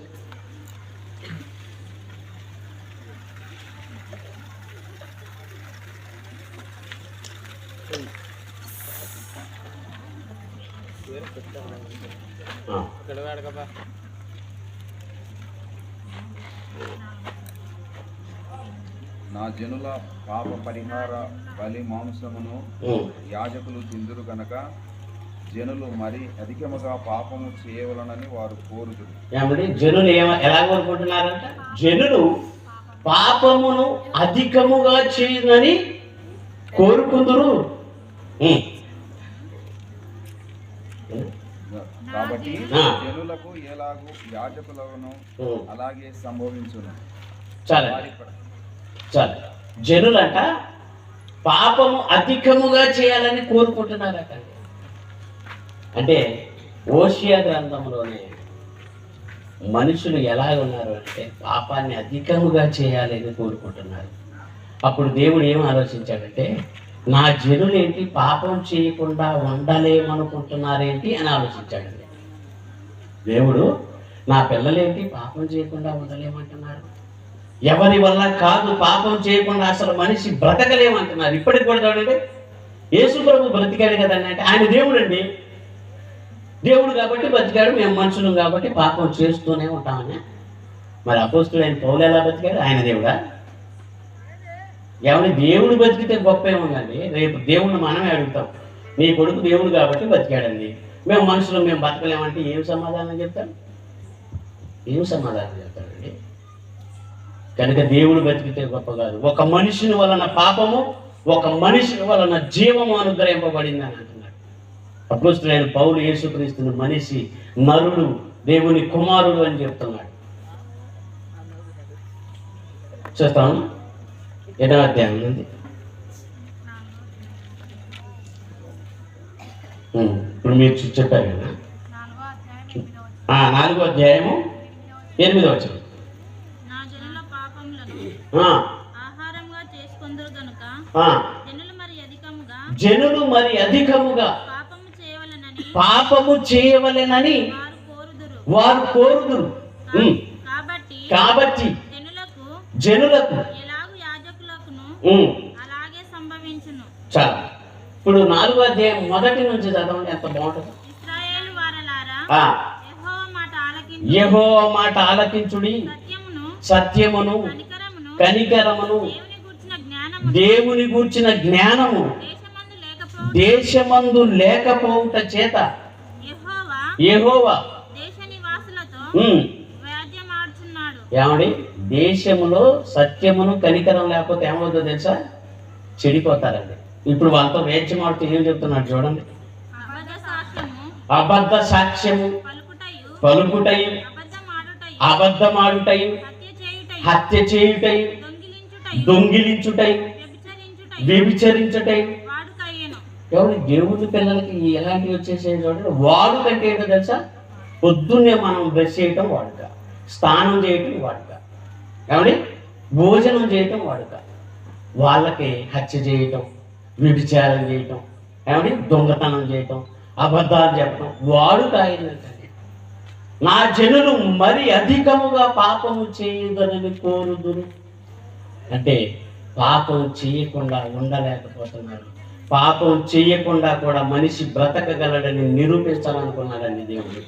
S3: నా జనుల పాప పరిహార బలి మాంసమును యాజకులు తిందురు గనక జనులు మరి అధికముగా పాపము చేయవలనని వారు కోరుదురు.
S5: ఏమండి జనులు ఎలా కోరుకుంటున్నారంట? జనులు పాపమును అధికముగా చేయనని కోరుకుందురు.
S3: కాబట్టి
S5: ఆ.
S3: జనులకు ఎలాగూ యాజకులను అలాగే సంభవించును.
S5: చాలా జనులంట పాపము అధికముగా చేయాలని కోరుకుంటున్నారట. అంటే ఓషియా గ్రంథంలోనే మనుషులు ఎలా ఉన్నారు అంటే పాపాన్ని అధికముగా చేయాలని కోరుకుంటున్నారు. అప్పుడు దేవుడు ఏం ఆలోచించాడంటే, నా జనులేంటి పాపం చేయకుండా ఉండలేమనుకుంటున్నారేంటి అని ఆలోచించాడండి. దేవుడు నా పిల్లలేంటి పాపం చేయకుండా ఉండలేమంటున్నారు, ఎవరి వల్ల కాదు పాపం చేయకుండా అసలు మనిషి బ్రతకలేమంటున్నారు. ఇప్పటికి కూడా చూడండి, యేసు ప్రభు బ్రతికాడు కదండి, అంటే ఆయన దేవుడు అండి. దేవుడు కాబట్టి బ్రతికాడు, మేము మనుషులు కాబట్టి పాపం చేస్తూనే ఉంటామని. మరి అపోస్తులైన పౌలు ఎలా బ్రతికాడు? ఆయన దేవుడా? ఏమని దేవుడు బతికితే గొప్ప ఏముందండి? రేపు దేవుణ్ణి మనమే అడుగుతాం, నీ కొడుకు దేవుడు కాబట్టి బతికాడండి, మేము మనుషులు మేము బతకలేమంటే ఏం సమాధానం చెప్తాడు? ఏం సమాధానం చెప్తాడండి? కనుక దేవుడు బతికితే గొప్ప కాదు. ఒక మనిషిని వలన పాపము, ఒక మనిషిని వలన జీవము అనుగ్రహింపబడింది అని అంటున్నాడు అపోస్తులైన పౌలు. యేసుక్రీస్తుని మనిషి, నరుడు, దేవుని కుమారుడు అని చెప్తున్నాడు. చూస్తాము 8వ అధ్యాయం నుండి. ఇప్పుడు మీరు చెప్పారు కదా, 4వ అధ్యాయము 8వ వచనం. జనులు మరి అధికముగా పాపము చేయవలెనని వారు కోరుదురు. కాబట్టి జనులకు చాలా. ఇప్పుడు 4వ అధ్యాయం 1 నుంచి చదవండి, ఎంత బాగుంటుంది. యెహోవా మాట ఆలకించుడి, సత్యమును కనికరమును దేవుని గూర్చిన జ్ఞానము దేశమందు లేకపోవుట చేత యెహోవా ఏమండి దేశములో సత్యమును కనికరం లేకపోతే ఏమవుతుందో తెలుసా? చెడిపోతారండి. ఇప్పుడు వాళ్ళతో వేద్యమాడుతూ ఏం చెప్తున్నాడు చూడండి. అబద్ధ సాక్ష్యము పలుకుటయు, అబద్ధమాడుటయు, హత్య చేయుటయు, దొంగిలించుటయు, వ్యభిచరించుటయు. ఎవరు దేవుని పిల్లలకి ఎలాంటివి వచ్చేసేది చూడండి. వాడు కంటే ఏంటో తెలుసా? పొద్దున్నే మనం బ్రష్ చేయటం వాడుక, స్నానం చేయటం వాడుక, ఏమండి భోజనం చేయటం వాడుక. వాళ్ళకి హత్య చేయటం, వ్యభిచారం చేయటం, ఏమండి దొంగతనం చేయటం, అబద్ధాలు చెప్పటం వాడుక అయిందంటే. నా జనులు మరి అధికముగా పాపము చేయదని కోరుదురు. అంటే పాపం చేయకుండా ఉండలేకపోతున్నారు. పాపం చేయకుండా కూడా మనిషి బ్రతకగలడని నిరూపించాలనుకున్నాడండి దేవుడు.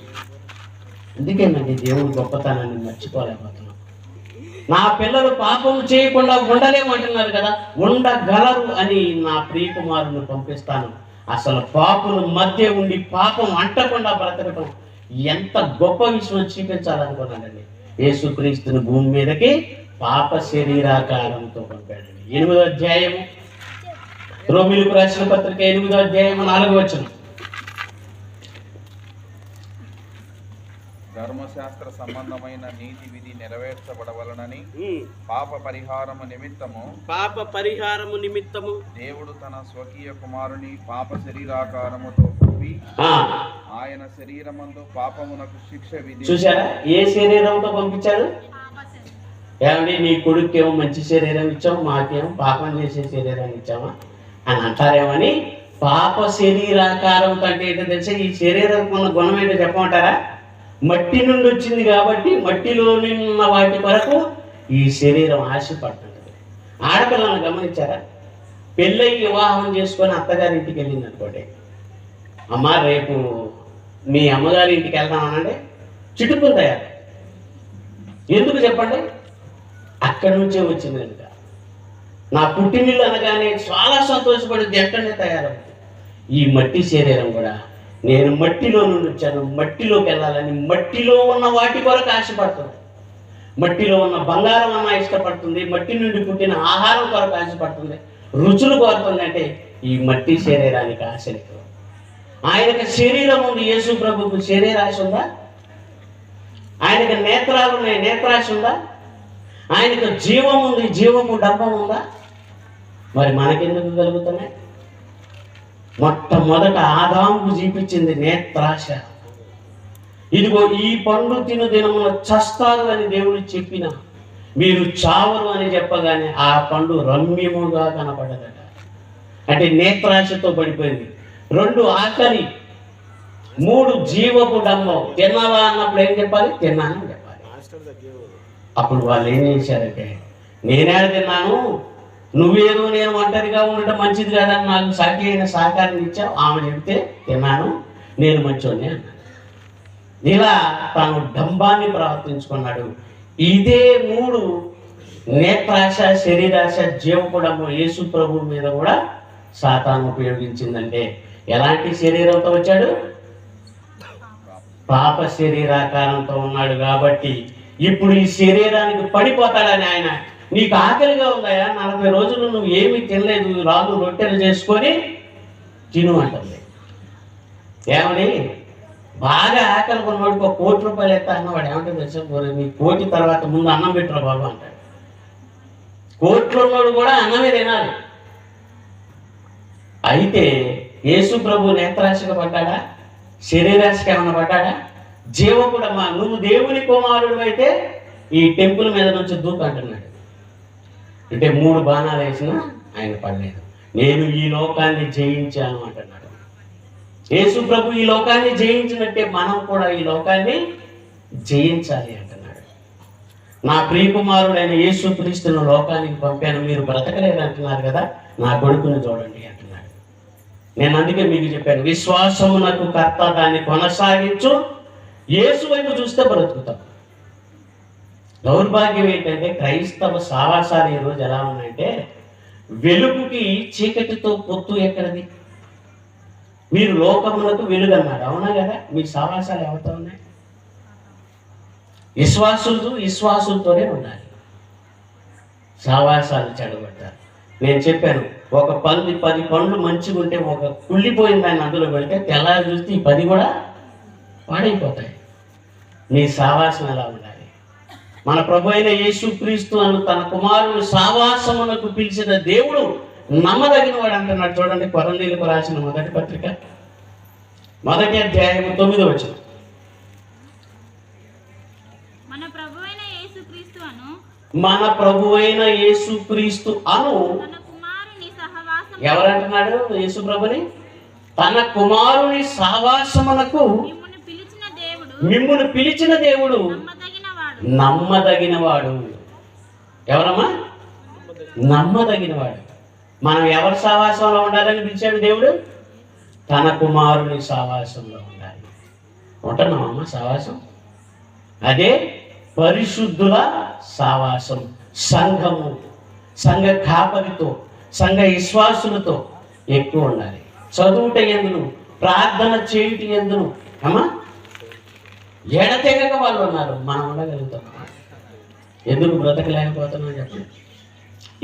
S5: అందుకేనండి దేవుడు గొప్పతనాన్ని మర్చిపోలేకపోతున్నాం. నా పిల్లలు పాపం చేయకుండా ఉండలేమంటున్నారు కదా, ఉండగలరు అని నా ప్రియకుమారుని పంపిస్తాను. అసలు పాపుల మధ్య ఉండి పాపం అంటకుండా బ్రతకటం ఎంత గొప్ప విషయం చూపించాలనుకున్నాడండి. యేసుక్రీస్తుని భూమి మీదకి పాప శరీరాకారంతో పంపాడండి. 8వ అధ్యాయము రోమీయులకు రాసిన పత్రిక 8వ అధ్యాయము 4వ వచనం.
S3: ధర్మశాస్త్ర సంబంధమైన నీతి విధి నెరవేర్చబడవలనని పాప పరిహారము నిమిత్తము దేవుడు తన స్వకీయ కుమారుని పాప శరీరాకారముతో పంపి ఆయన శరీరమందు పాపమునకు శిక్ష విధి.
S5: చూసారా ఏ శరీరంతో పంపించాడు? ఏమండి నీ కొడుకేమో మంచి శరీరం ఇచ్చాము, మాకేమో పాపం చేసే శరీరాన్ని ఇచ్చామా అని అంటారేమని. పాప శరీరాకారం కంటే ఏంటో తెలుసా? ఈ శరీరం ఉన్న గుణం ఏంటో చెప్పమంటారా? మట్టి నుండి వచ్చింది కాబట్టి మట్టిలోని ఉన్న వాటి కొరకు ఈ శరీరం ఆశపడుతుంది. ఆడపిల్లలను గమనించారా? పెళ్ళై వివాహం చేసుకొని అత్తగారింటికి వెళ్ళింది అనుకోండి, అమ్మ రేపు మీ అమ్మగారి ఇంటికి వెళ్దామనండి, చిటుకులు తయారు. ఎందుకు చెప్పండి? అక్కడి నుంచే వచ్చింది కనుక. నా పుట్టినిల్లు అనగానే చాలా సంతోషపడి వెంటనే తయారవుతుంది. ఈ మట్టి శరీరం కూడా నేను మట్టిలో నుండి వచ్చాను, మట్టిలోకి వెళ్ళాలని మట్టిలో ఉన్న వాటి కొరకు ఆశపడుతుంది. మట్టిలో ఉన్న బంగారం అన్న ఇష్టపడుతుంది, మట్టి నుండి పుట్టిన ఆహారం కొరకు ఆశపడుతుంది, రుచులు కోరుతుంది. అంటే ఈ మట్టి శరీరానికి ఆశలు. ఆయనకు శరీరం ఉంది, యేసు ప్రభువుకు శరీరాశ ఉందా? ఆయనకు నేత్రాలు ఉన్నాయి, నేత్రాశ ఉందా? ఆయనకు జీవం ఉంది, జీవము డబ్బం ఉందా? మరి మనకెందుకు కలుగుతున్నాయి? మొట్టమొదట ఆదాముకు చూపించింది నేత్రాశ. ఇదిగో ఈ పండు తిను దినమున చస్తారు అని దేవుడు చెప్పిన, మీరు చావరు అని చెప్పగానే ఆ పండు రమ్యముగా కనపడదట. అంటే నేత్రాశతో పడిపోయింది. 2 ఆకలి, 3 జీవపు డమ్మం. తిన్నావా అన్నప్పుడు ఏం చెప్పాలి? తిన్నానని చెప్పాలి. అప్పుడు వాళ్ళు ఏం చేశారంటే, నేనే తిన్నాను, నువ్వేదో నేను ఒంటరిగా ఉండటం మంచిది కాదని నాకు సాటి అయిన సహకారం ఇచ్చావు. ఆమె చెప్తే తిన్నాను, నేను మంచోడిని అన్నాను. ఇలా తాను డంబాన్ని ప్రవర్తించుకున్నాడు. ఇదే 3 నేత్రాశ, శరీరాశ, జీవకుడము యేసు ప్రభు మీద కూడా సాతాను ఉపయోగించిందంటే ఎలాంటి శరీరంతో వచ్చాడు? పాప శరీరాకారంతో ఉన్నాడు. కాబట్టి ఇప్పుడు ఈ శరీరానికి పడిపోతాడని ఆయన, నీకు ఆకలిగా ఉందాయా, 40 రోజులు నువ్వు ఏమీ తినలేదు, రాళ్ళు రొట్టెలు చేసుకొని తిను అంటుంది. ఏమని? బాగా ఆకలి కొన్నవాడికి 1 కోటి రూపాయలు ఎత్తా అన్నవాడు ఏమంటే తెలుసా, నీ కోటి తర్వాత ముందు అన్నం పెట్టరా బాబు అంటాడు. కోట్లు ఉన్నవాడు కూడా అన్నమే తినాలి. అయితే యేసు ప్రభు నేత్రాశగా పడ్డాడా? శరీరాశకి ఏమన్నా పడ్డాడా? జీవకుడమ్మా, నువ్వు దేవుని కుమారుడు అయితే ఈ టెంపుల్ మీద నుంచి దూకు అంటున్నాడు. అంటే 3 బాణాలు వేసినా ఆయన పడలేదు. నేను ఈ లోకాన్ని జయించాను అంటున్నాడు. యేసు ప్రభు ఈ లోకాన్ని జయించినట్టే మనం కూడా ఈ లోకాన్ని జయించాలి అంటున్నాడు. నా ప్రియకుమారుడైన యేసు క్రీస్తును లోకానికి పంపాను, మీరు బ్రతకలేదు అంటున్నారు కదా, నా కొడుకుని చూడండి అంటున్నాడు. నేను అందుకే మీకు చెప్పాను, విశ్వాసమునకు కర్త, దాన్ని కొనసాగించు. యేసు వైపు చూస్తే బ్రతుకుతాం. దౌర్భాగ్యం ఏంటంటే క్రైస్తవ సావాసాలు ఈరోజు ఎలా ఉన్నాయంటే, వెలుగుకి చీకటితో పొత్తు ఎక్కడిది? మీరు లోకములకు వెలుగు అన్నారు, అవునా కదా? మీ సావాసాలు ఎవరితో ఉన్నాయి? విశ్వాసులతోనే ఉండాలి. సావాసాలు చెడగొట్టారు. నేను చెప్పాను, ఒక 10 పండ్లు మంచిగా ఉంటే ఒక కుళ్ళిపోయిన దాన్ని అందులో పెడితే తెల్లారి చూస్తే ఈ 10 కూడా పాడైపోతాయి. నీ సావాసం ఎలా ఉండాలి? మన ప్రభు అయిన యేసు క్రీస్తు అను తన కుమారుడు సావాసమునకు పిలిచిన దేవుడు నమ్మదగిన వాడు అంటున్నాడు. చూడండి, కొరంథీయులకు రాసిన 1వ పత్రిక 1వ అధ్యాయము 9వ వచనం.
S6: మన ప్రభువైన యేసుక్రీస్తు అను
S5: ఎవరంటున్నాడు? యేసు ప్రభుని తన కుమారుని సావాసమునకు మిమ్మును పిలిచిన దేవుడు నమ్మదగినవాడు. ఎవరమ్మా? నమ్మదగినవాడు. మనం ఎవరి సావాసంలో ఉండాలని పిలిచాడు దేవుడు? తన కుమారుని సావాసంలో ఉండాలి. ఉంటున్నామమ్మా సావాసం? అదే పరిశుద్ధుల సావాసం. సంఘము, సంఘ కాపరితో, సంఘ విశ్వాసులతో ఎక్కువ ఉండాలి. చదువుట ఎందును, ప్రార్థన చేయుట ఎందును అమ్మా ఎడతెగక వాళ్ళు ఉన్నారు. మనం ఉండగలుగుతున్నామా? ఎందుకు బ్రతకలేకపోతున్నాం చెప్పండి?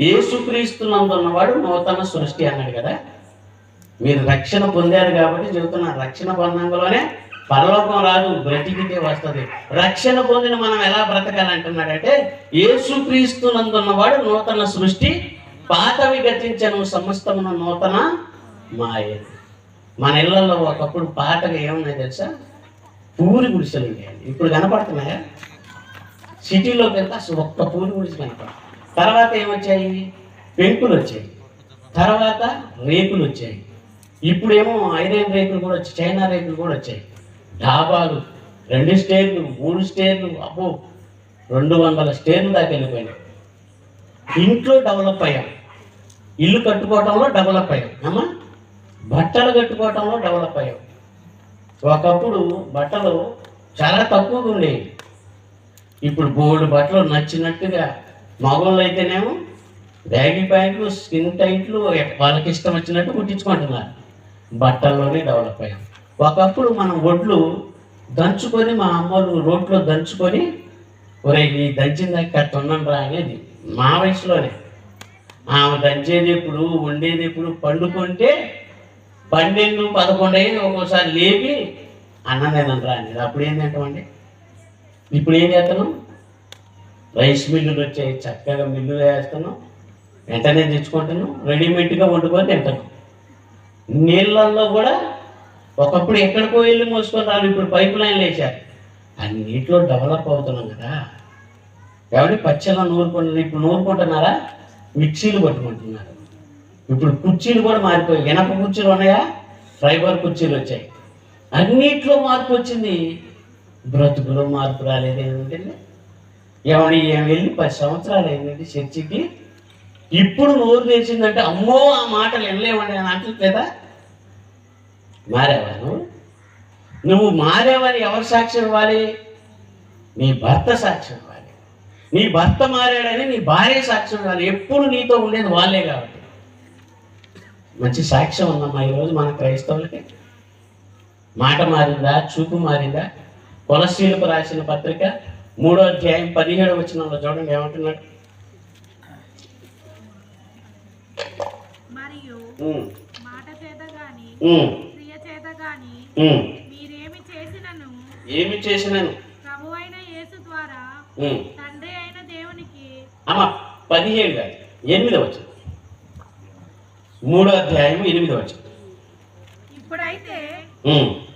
S5: యేసుక్రీస్తునందున్నవాడు నూతన సృష్టి అన్నాడు కదా. మీరు రక్షణ పొందారు కాబట్టి చెబుతున్నారు, రక్షణ పొందంలోనే పరలోకం రాదు, బ్రతికితే వస్తుంది. రక్షణ పొందిన మనం ఎలా బ్రతకాలంటున్నాడంటే, యేసుక్రీస్తునందున్నవాడు నూతన సృష్టి, పాతవి గతించను, సమస్తమును నూతన మాయను. మన ఇళ్లలో ఒకప్పుడు పాతగా ఏమున్నాయి తెలుసా? పూరి గుడిసెలు ఉండేయండి. ఇప్పుడు కనపడుతున్నాయా? సిటీలోకి వెళ్తే అసలు ఒక్క పూరి గుడిసె కనపడుతుంది. తర్వాత ఏమొచ్చాయి? పెంకులు వచ్చాయి, తర్వాత రేకులు వచ్చాయి, ఇప్పుడేమో ఐరన్ రేకులు కూడా వచ్చాయి, చైనా రేకులు కూడా వచ్చాయి. డాబాలు 2 స్టేర్లు 3 స్టేర్లు, అబ్బో 200 స్టేర్లు దాకా వెళ్ళిపోయినాయి. ఇంట్లో డెవలప్ అయ్యాం, ఇల్లు కట్టుకోవటంలో డెవలప్ అయ్యాం అమ్మా, బట్టలు కట్టుకోవటంలో డెవలప్ అయ్యాం. ఒకప్పుడు బట్టలు చాలా తక్కువగా ఉండేవి, ఇప్పుడు బోల్డ్ బట్టలు నచ్చినట్టుగా. మగవాళ్ళు అయితేనేమో బ్యాగీ ప్యాంట్లు, స్కిన్ టైట్లు వాళ్ళకి ఇష్టం వచ్చినట్టు కుట్టించుకుంటున్నారు. బట్టల్లోనే డెవలప్ అయ్యాం. ఒకప్పుడు మనం ఒడ్లు దంచుకొని మా అమ్మలు రోట్లో దంచుకొని ఒరే నీ దంచిందాక కట్ట ఉన్నాను అనేది మా వయసులోనే. ఆమె దంచేది ఎప్పుడు, వండేది ఎప్పుడు, పండుకుంటే 12, 11 అయ్యి ఒక్కోసారి లేపి అన్నం తినండి రా అనేది. అప్పుడు ఏం తింటామండి? ఇప్పుడు ఏం చేస్తున్నాం? రైస్ మిల్లులు వచ్చాయి, చక్కగా మిల్లులు వేస్తున్నాం, వెంటనే తెచ్చుకుంటున్నాం, రెడీమేడ్గా వండుకొని తింటున్నాం. నీళ్ళల్లో కూడా ఒకప్పుడు ఎక్కడికో వెళ్ళి మోసుకొని రాదు, ఇప్పుడు పైప్ లైన్లు వేసారు. అన్నిట్లో డెవలప్ అవుతున్నాం కదా. ఎవరి పచ్చళ్ళ నూరుకుంటున్నారు, ఇప్పుడు నూరుకుంటున్నారా? మిక్సీలు పట్టుకుంటున్నారు. ఇప్పుడు కుర్చీలు కూడా మారిపోయాయి. వెనక కుర్చీలు ఉన్నాయా, ఫైబర్ కుర్చీలు వచ్చాయి. అన్నిట్లో మార్పు వచ్చింది, బ్రతుకులో మార్పు రాలేదు. ఏంటంటే ఎవరి వెళ్ళి 10 సంవత్సరాలు అయిందండి చర్చికి. ఇప్పుడు నోరు తెరిచిందంటే అమ్మో ఆ మాటలు వినలేవండి అని అంటలేదా? మారేవా నువ్వు మారేవని ఎవరు సాక్ష్యం ఇవ్వాలి? నీ భర్త సాక్ష్యం ఇవ్వాలి. నీ భర్త మారాడని నీ భార్య సాక్ష్యం ఇవ్వాలి. ఎప్పుడు నీతో ఉండేది వాళ్ళే కాబట్టి. మంచి సాక్ష్యం ఉందమ్మా ఈరోజు మన క్రైస్తవులకి. మాట మారిందా, చూపు మారిందా? కొలస్సీలకు రాసిన పత్రిక 3వ అధ్యాయం 17వ వచనంలో చూడండి ఏమంటున్నాడు?
S6: మరియు మాట చేత గాని క్రియ చేత గాని మీరేమి చేసినను
S5: ఏమి చేసినను
S6: ప్రభువైన యేసు ద్వారా తండ్రి అయిన దేవునికి.
S5: అమ్మ 17 కాదు 8వ వచనం, 3వ అధ్యాయం 8వ వచనం.
S6: ఇప్పుడైతే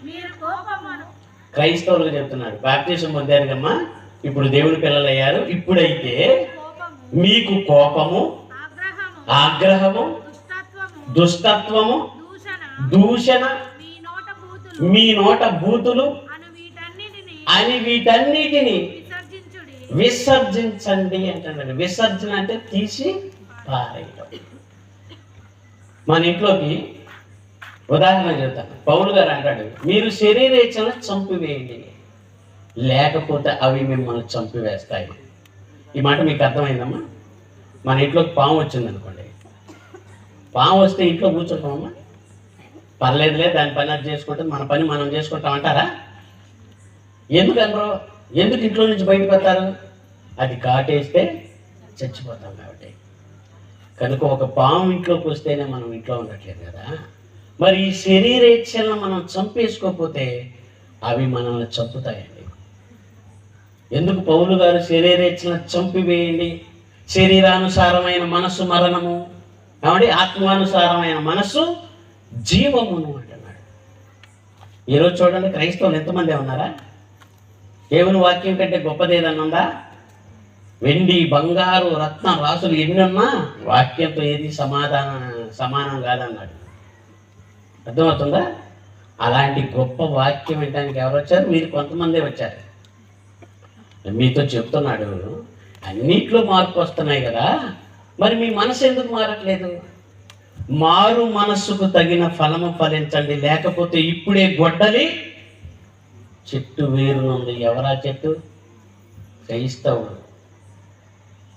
S6: మీరు కోపమును.
S5: క్రైస్తవులకు చెప్తున్నాడు, బాప్తిసం పొందారు కమ్మా, ఇప్పుడు దేవుని పిల్లలయ్యారు. ఇప్పుడైతే మీకు కోపము, ఆగ్రహము, దుష్టత్వము, దూషణ, మీ నోట బూతులు అని వీటన్నిటిని విసర్జించండి అంటున్నాడు. విసర్జన అంటే తీసి పారేయడం. మన ఇంట్లోకి ఉదాహరణ చెప్తాను. పౌలు గారు అంటాడు, మీరు శరీరేచ్ఛను చంపివేయండి, లేకపోతే అవి మిమ్మల్ని చంపివేస్తాయి. ఈ మాట మీకు అర్థమైందమ్మా? మన ఇంట్లోకి పాము వచ్చింది అనుకోండి, పాము వస్తే ఇంట్లో కూర్చుంటామమ్మా, పర్లేదులే దాని పని అది చేసుకుంటే మన పని మనం చేసుకుంటాం అంటారా? ఎందుకు అనరు? ఎందుకు ఇంట్లో నుంచి బయటకు వస్తారు? అది కాటేస్తే చచ్చిపోతాం కాబట్టి. కనుక ఒక పాము ఇంట్లోకి వస్తేనే మనం ఇంట్లో ఉండట్లేదు కదా. మరి ఈ శరీరేచ్ఛలను మనం చంపేసుకోకపోతే అవి మనల్ని చంపుతాయండి. ఎందుకు పౌలు గారు శరీరేచ్ఛలను చంపివేయండి, శరీరానుసారమైన మనస్సు మరణము, కాబట్టి ఆత్మానుసారమైన మనస్సు జీవమును అంటున్నాడు. ఈరోజు చూడండి, క్రైస్తవులు ఎంతమంది ఉన్నారా? దేవుని వాక్యం కంటే గొప్పది ఏదన్నా ఉందా? వెండి, బంగారు, రత్న రాసులు ఎన్ని ఉన్నా వాక్యంతో ఏది సమానం కాదన్నాడు. అర్థమవుతుందా? అలాంటి గొప్ప వాక్యం వినడానికి ఎవరు వచ్చారు? మీరు కొంతమందే వచ్చారు. మీతో చెప్తున్నాడు, అన్నిట్లో మార్పు వస్తున్నాయి కదా, మరి మీ మనసు ఎందుకు మారట్లేదు? మారు మనస్సుకు తగిన ఫలము ఫలించండి, లేకపోతే ఇప్పుడే గొడ్డలి చెట్టు వేరునుంది. ఎవరా చెట్టు?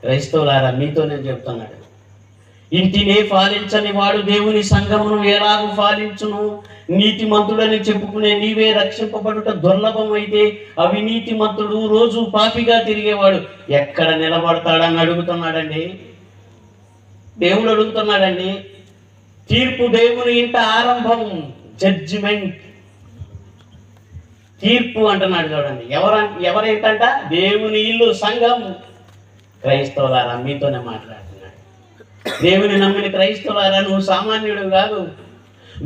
S5: క్రైస్తవులారా, మీతో నేను చెప్తున్నాడు, ఇంటినే ఫాలించని వాడు దేవుని సంఘమును ఎలాగూ ఫాలించును? నీతిమంతుడని చెప్పుకునే నీవే రక్షింపబడుట దుర్లభం అయితే అవినీతిమంతుడు రోజు పాపిగా తిరిగేవాడు ఎక్కడ నిలబడతాడని అడుగుతున్నాడండి. దేవుడు అడుగుతున్నాడండి. తీర్పు దేవుని ఇంట ఆరంభం, జడ్జిమెంట్, తీర్పు అంటున్నాడు. చూడండి, ఎవరేంటంట? దేవుని ఇల్లు, సంఘం. క్రైస్తవులారా, మీతోనే మాట్లాడుతున్నాడు. దేవుని నమ్మిన క్రైస్తవులారా, నువ్వు సామాన్యుడు కాదు.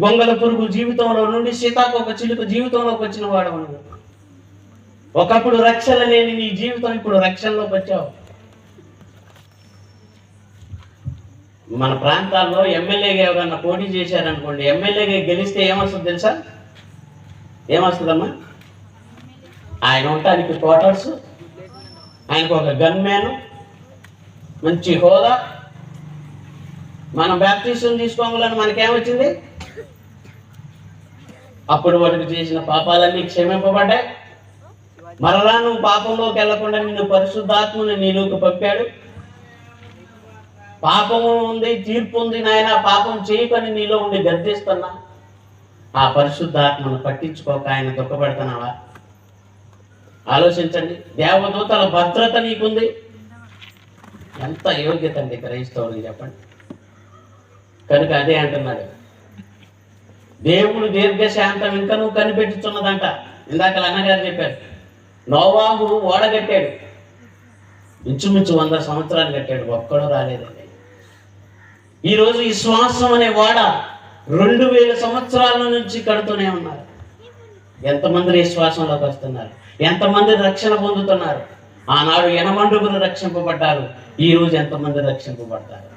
S5: గొంగల పురుగు జీవితంలో నుండి సీతాకోక చిలుక జీవితంలోకి వచ్చిన వాడు నువ్వు. ఒకప్పుడు రక్షణ లేని నీ జీవితం ఇప్పుడు రక్షణలోకి వచ్చావు. మన ప్రాంతాల్లో ఎమ్మెల్యేగా ఎవరన్నా పోటీ చేశారనుకోండి, ఎమ్మెల్యేగా గెలిస్తే ఏమొస్తుంది తెలుసా? ఏమొస్తుందమ్మా? ఆయన ఉండటానికి క్వార్టర్స్, ఆయనకు ఒక గన్మ్యాన్, మంచి హోదా. మనం బ్యాప్టిజం తీసుకోవాలని మనకేమొచ్చింది? అప్పుడు వాడికి చేసిన పాపాలన్నీ క్షమింపబడ్డాయి. మరలా నువ్వు పాపంలోకి వెళ్లకుండా నిన్ను పరిశుద్ధాత్మని నీలోకి పంపాడు. పాపము ఉంది, తీర్పు ఉంది నాయన, పాపం చేయకని నీలో ఉండి గద్దిస్తున్నా. ఆ పరిశుద్ధాత్మను పట్టించుకోక ఆయన దుఃఖపెడుతున్నావా? ఆలోచించండి. దేవదూతల భద్రత నీకుంది. ఎంత యోగ్యత అండి క్రైస్తవులు చెప్పండి. కనుక అదే అంటున్నాడు, దేవుడు దీర్ఘశాంతం ఇంకా నువ్వు కనిపెట్టుచున్నదంట. ఇందాక అన్నగారు చెప్పారు, నోవాహు ఓడ కట్టాడు, ఇంచుమించు 100 సంవత్సరాలు కట్టాడు, ఒక్కడూ రాలేదండి. ఈరోజు ఈ శ్వాసం అనే ఓడ 2000 సంవత్సరాల నుంచి కడుతూనే ఉన్నారు. ఎంతమంది ఈ శ్వాసంలోకి వస్తున్నారు, ఎంతమంది రక్షణ పొందుతున్నారు. ఆనాడు 80 రక్షింపబడ్డారు, ఈ రోజు ఎంతమంది రక్షింపబడతారు?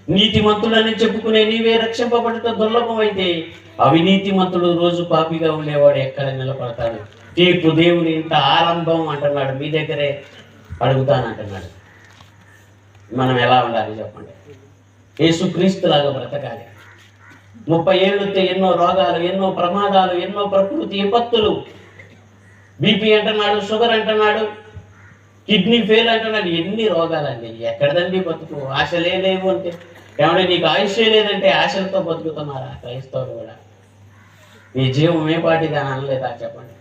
S5: నీతిమంతులని చెప్పుకునే నీవే రక్షింపబడట దుర్లభం అయితే, అవినీతిమంతుడు రోజు పాపిగా ఉండేవాడు ఎక్కడ నిలబడతాడు? తీర్పు దేవుని ఇంత ఆరంభం అంటున్నాడు, మీ దగ్గరే అడుగుతానంటున్నాడు. మనం ఎలా ఉండాలి చెప్పండి? యేసుక్రీస్తులాగా బ్రతకాలి. 30 ఏళ్ళతో ఎన్నో రోగాలు, ఎన్నో ప్రమాదాలు, ఎన్నో ప్రకృతి విపత్తులు. బీపీ అంటున్నాడు, షుగర్ అంటున్నాడు, కిడ్నీ ఫెయిల్ అంటున్నాడు. ఎన్ని రోగాలండి, ఎక్కడదండి బతుకు? ఆశలే లేవు అంటే ఏమంటే నీకు ఆయుష్యే లేదంటే ఆశలతో బతుకుతున్నారా క్రైస్తవులు కూడా? మీ జీవం ఏ పాటిది అని అనలేదా చెప్పండి?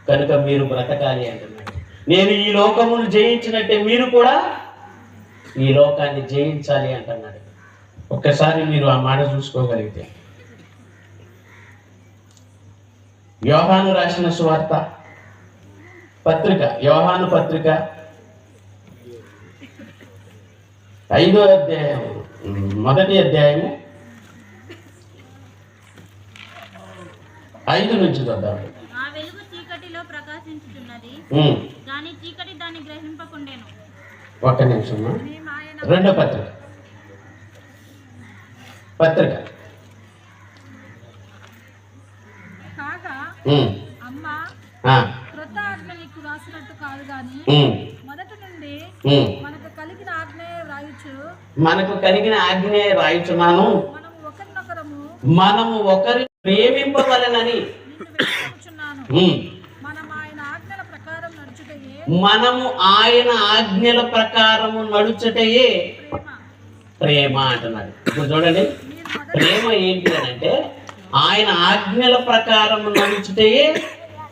S5: కనుక మీరు బ్రతకాలి అంటున్నాడు. నేను ఈ లోకమును జయించినట్టే మీరు కూడా ఈ లోకాన్ని జయించాలి అంటున్నాడు. ఒక్కసారి మీరు ఆ మాట చూసుకోగలిగితే, యోహాను రాసిన సువార్త పత్రిక, యోహాను పత్రిక 5వ అధ్యాయం, 1వ అధ్యాయము 5 నుంచి చూద్దాం.
S6: ఆ వెలుగు చీకటిలో ప్రకాశించుచున్నది, కానీ చీకటి దాన్ని గ్రహింపకుండెను.
S5: ఒక్క నిమిషం. 2వ పత్రిక
S6: కాగా అమ్మ క్రొత్త ఆజ్ఞ నీకు రాసినట్టు కాదు గాని మొదటి నుండి మనకు కలిగిన ఆజ్ఞయే రాయుచున్నాను, మనము ఒకరి ప్రేమింపవలెనని మనము ఆయన ఆజ్ఞల ప్రకారము నడుచుటయే ప్రేమ అంటున్నాడు. ఇప్పుడు చూడండి, ప్రేమ ఏంటి అని అంటే ఆయన ఆజ్ఞల ప్రకారం నడుచుటయే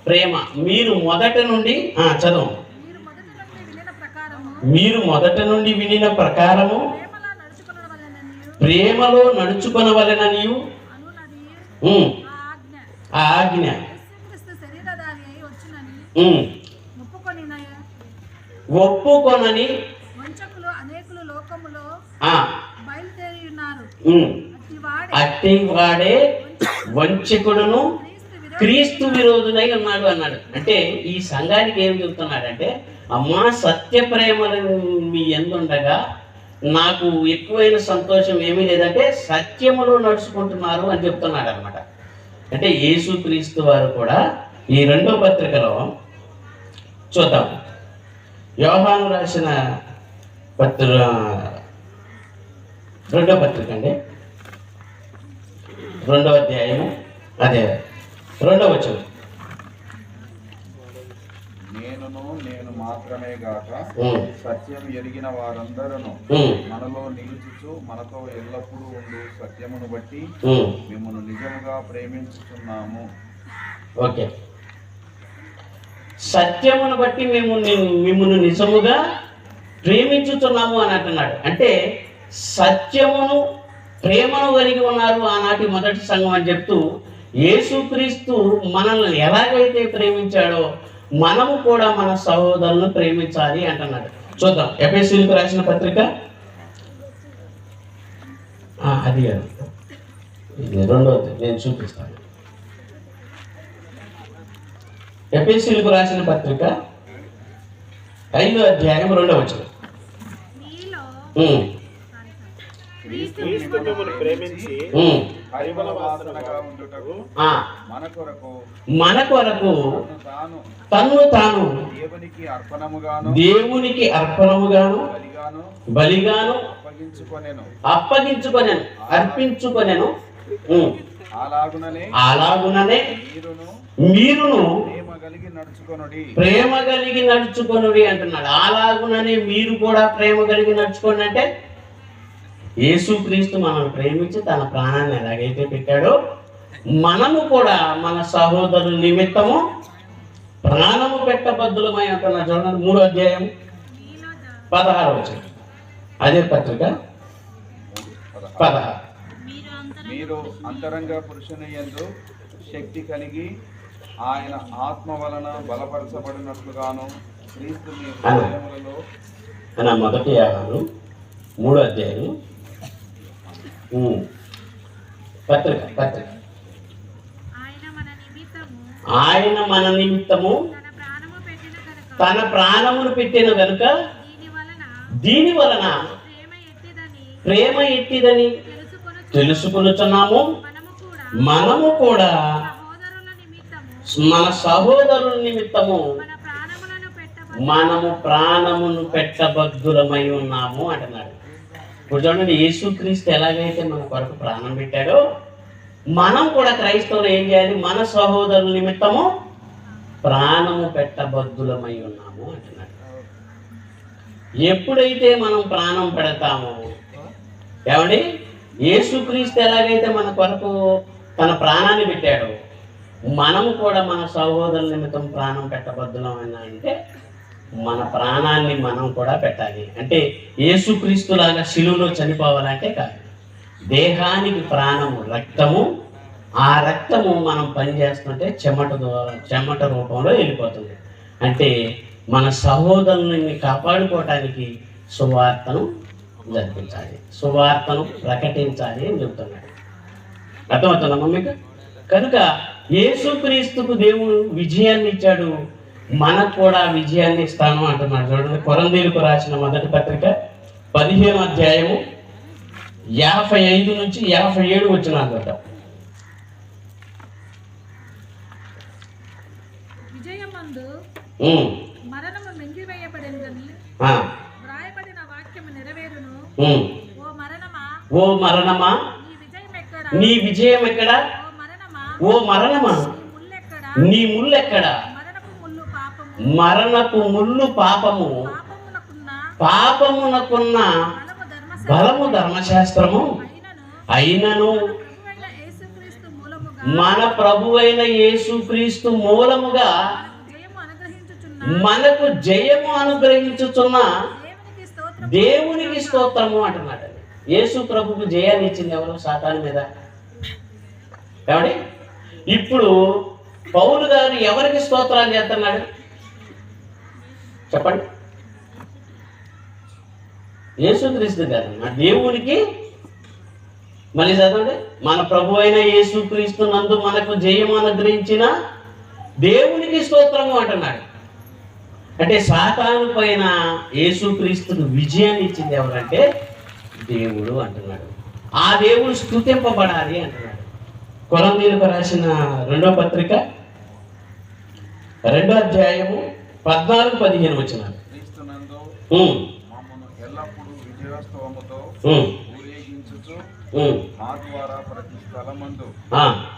S6: ప్రేమ. మీరు మొదట నుండి చదువు, మీరు మొదట నుండి వినిన ప్రకారము ప్రేమలో నడుచుకొనవలెనని ఆ ఆజ్ఞ ఒప్పుకొనని అట్టి వాడే వంచకుడును క్రీస్తు విరోధునై ఉన్నాడు అన్నాడు. అంటే ఈ సంఘానికి ఏం చెప్తున్నాడంటే, అమ్మా సత్య ప్రేమలు మీ ఎందుండగా నాకు ఎక్కువైన సంతోషం ఏమీ లేదంటే సత్యములో నడుచుకుంటున్నారు అని చెప్తున్నాడు అనమాట. అంటే యేసుక్రీస్తు వారు కూడా ఈ 2వ పత్రికలో చూద్దాం. యోహాను రాసిన 2వ పత్రిక అండి, 2వ అధ్యాయము, అదే 2వ వచనం.
S3: నేను మాత్రమే గాక సత్యం ఎరిగిన వారందరూ మనలో నిలుచుచు మనతో ఎల్లప్పుడూ ఉండు సత్యమును బట్టి మిమ్మల్ని నిజముగా ప్రేమించుచున్నాము.
S5: ఓకే, సత్యమును బట్టి మిమ్మల్ని నిజముగా ప్రేమించుతున్నాము అని అంటున్నాడు. అంటే సత్యమును ప్రేమను కలిగి ఉన్నారు ఆనాటి మొదటి సంఘం అని చెప్తూ, యేసుక్రీస్తు మనల్ని ఎలాగైతే ప్రేమించాడో మనము కూడా మన సహోదరులను ప్రేమించాలి అంటున్నాడు. చూద్దాం, ఎఫెసీయులకు రాసిన పత్రిక, అది ఇది 2వది నేను చూపిస్తాను. ఎఫెసీయులకు రాసిన పత్రిక 5వ అధ్యాయం 2వ వచనం. మన కొరకు తన్ను తాను దేవునికి అర్పణముగాను బలిగాను అర్పించుకొనెను. అలాగుననే మీరును ప్రేమ కలిగి నడుచుకొనుడి అంటున్నాడు. అలాగుననే మీరు కూడా ప్రేమ కలిగి నడుచుకోండి అంటే యేసుక్రీస్తు మనల్ని ప్రేమించి తన ప్రాణాన్ని ఎలాగైతే పెట్టాడో మనము కూడా మన సహోదరుల నిమిత్తము ప్రాణము పెట్టబద్దులమై అంటున్నా చూడండి. 3వ అధ్యాయం 16వ వచనం. అదే పత్రిక 16.
S3: మీరు అంతరంగ పురుషుని యందు శక్తి కలిగి ఆయన ఆత్మ వలన బలపరచబడినట్లుగాను క్రీస్తు మీ హృదయములలో
S5: అన్న మొదటి యోహాను 3వ అధ్యాయం పత్రిక ఆయన మన నిమిత్తము తన ప్రాణమును పెట్టిన గనుక దీని వలన ప్రేమ ఎట్టిదని తెలుసుకొనుచున్నాము. మనము కూడా మన సహోదరుల నిమిత్తము మనము ప్రాణమును పెట్టబద్దులమై ఉన్నాము అంటున్నాడు. ఇప్పుడు చూడండి, యేసుక్రీస్తు ఎలాగైతే మన కొరకు ప్రాణం పెట్టాడో మనం కూడా క్రైస్తవులు ఏం చేయాలి? మన సహోదరుల నిమిత్తము ప్రాణము పెట్టబద్దులమై ఉన్నాము అంటున్నాడు. ఎప్పుడైతే మనం ప్రాణం పెడతామో, ఏమండి, యేసుక్రీస్తు ఎలాగైతే మన కొరకు తన ప్రాణాన్ని పెట్టాడో మనము కూడా మన సహోదరుల నిమిత్తం ప్రాణం పెట్టబద్దులమైనా అంటే మన ప్రాణాన్ని మనం కూడా పెట్టాలి. అంటే యేసుక్రీస్తులాగా శిలువలో చనిపోవాలంటే కాదు. దేహానికి ప్రాణము రక్తము, ఆ రక్తము మనం పనిచేస్తుంటే చెమట రూపంలో వెళ్ళిపోతుంది. అంటే మన సహోదరుని కాపాడుకోవటానికి సువార్తను జరిపించాలి, సువార్తను ప్రకటించాలి అని చెబుతున్నాడు. అర్థమవుతుందమ్మా మీకు? కనుక యేసుక్రీస్తుకు దేవుడు విజయాన్ని ఇచ్చాడు, మనకు కూడా విజయాన్ని ఇస్తాను అంటున్నాడు. చూడండి, కొరంథీయులకు రాసిన మొదటి పత్రిక 15వ అధ్యాయము 55 నుంచి 57 వచనాలు చూద్దాం.
S6: విజయమందు మరణము మింగివేయబడిందని వ్రాయబడిన వాక్యము నెరవేరును. ఓ మరణమా నీ విజయం ఎక్కడ? ఓ మరణమా నీ ముళ్ళు ఎక్కడ? మరణపు ముళ్ళు పాపము, పాపమునకున్న బలము ధర్మశాస్త్రము అయినను మన ప్రభువైన యేసుక్రీస్తు మూలముగా మనకు జయము అనుగ్రహించుచున్న దేవునికి స్తోత్రము అంటున్నాడు. యేసు ప్రభుకు జయాన్ని ఇచ్చింది ఎవరు? సాతాను మీద. ఏమండి, ఇప్పుడు పౌలు గారు ఎవరికి స్తోత్రాలు చేస్తున్నాడు చెప్పండి? యేసుక్రీస్తు గారు నా దేవునికి. మళ్ళీ చదవండి, మన ప్రభు అయిన యేసుక్రీస్తు నందు మనకు జయము అనుగ్రహించిన దేవునికి స్తోత్రము అంటున్నాడు. అంటే సాతాను పైన యేసుక్రీస్తుకు విజయాన్ని ఇచ్చింది ఎవరంటే దేవుడు అంటున్నాడు. ఆ దేవుడు స్తుతింపబడాలి అంటున్నాడు. కొరంథీయులకు రాసిన 2వ పత్రిక 2వ అధ్యాయము 14-15 వచనాలు.
S3: క్రీస్తునందు మమ్మను ఎల్లప్పుడూ విజయోత్సవముతో ఊరేగించుచు మా ద్వారా ప్రతి స్థలమందు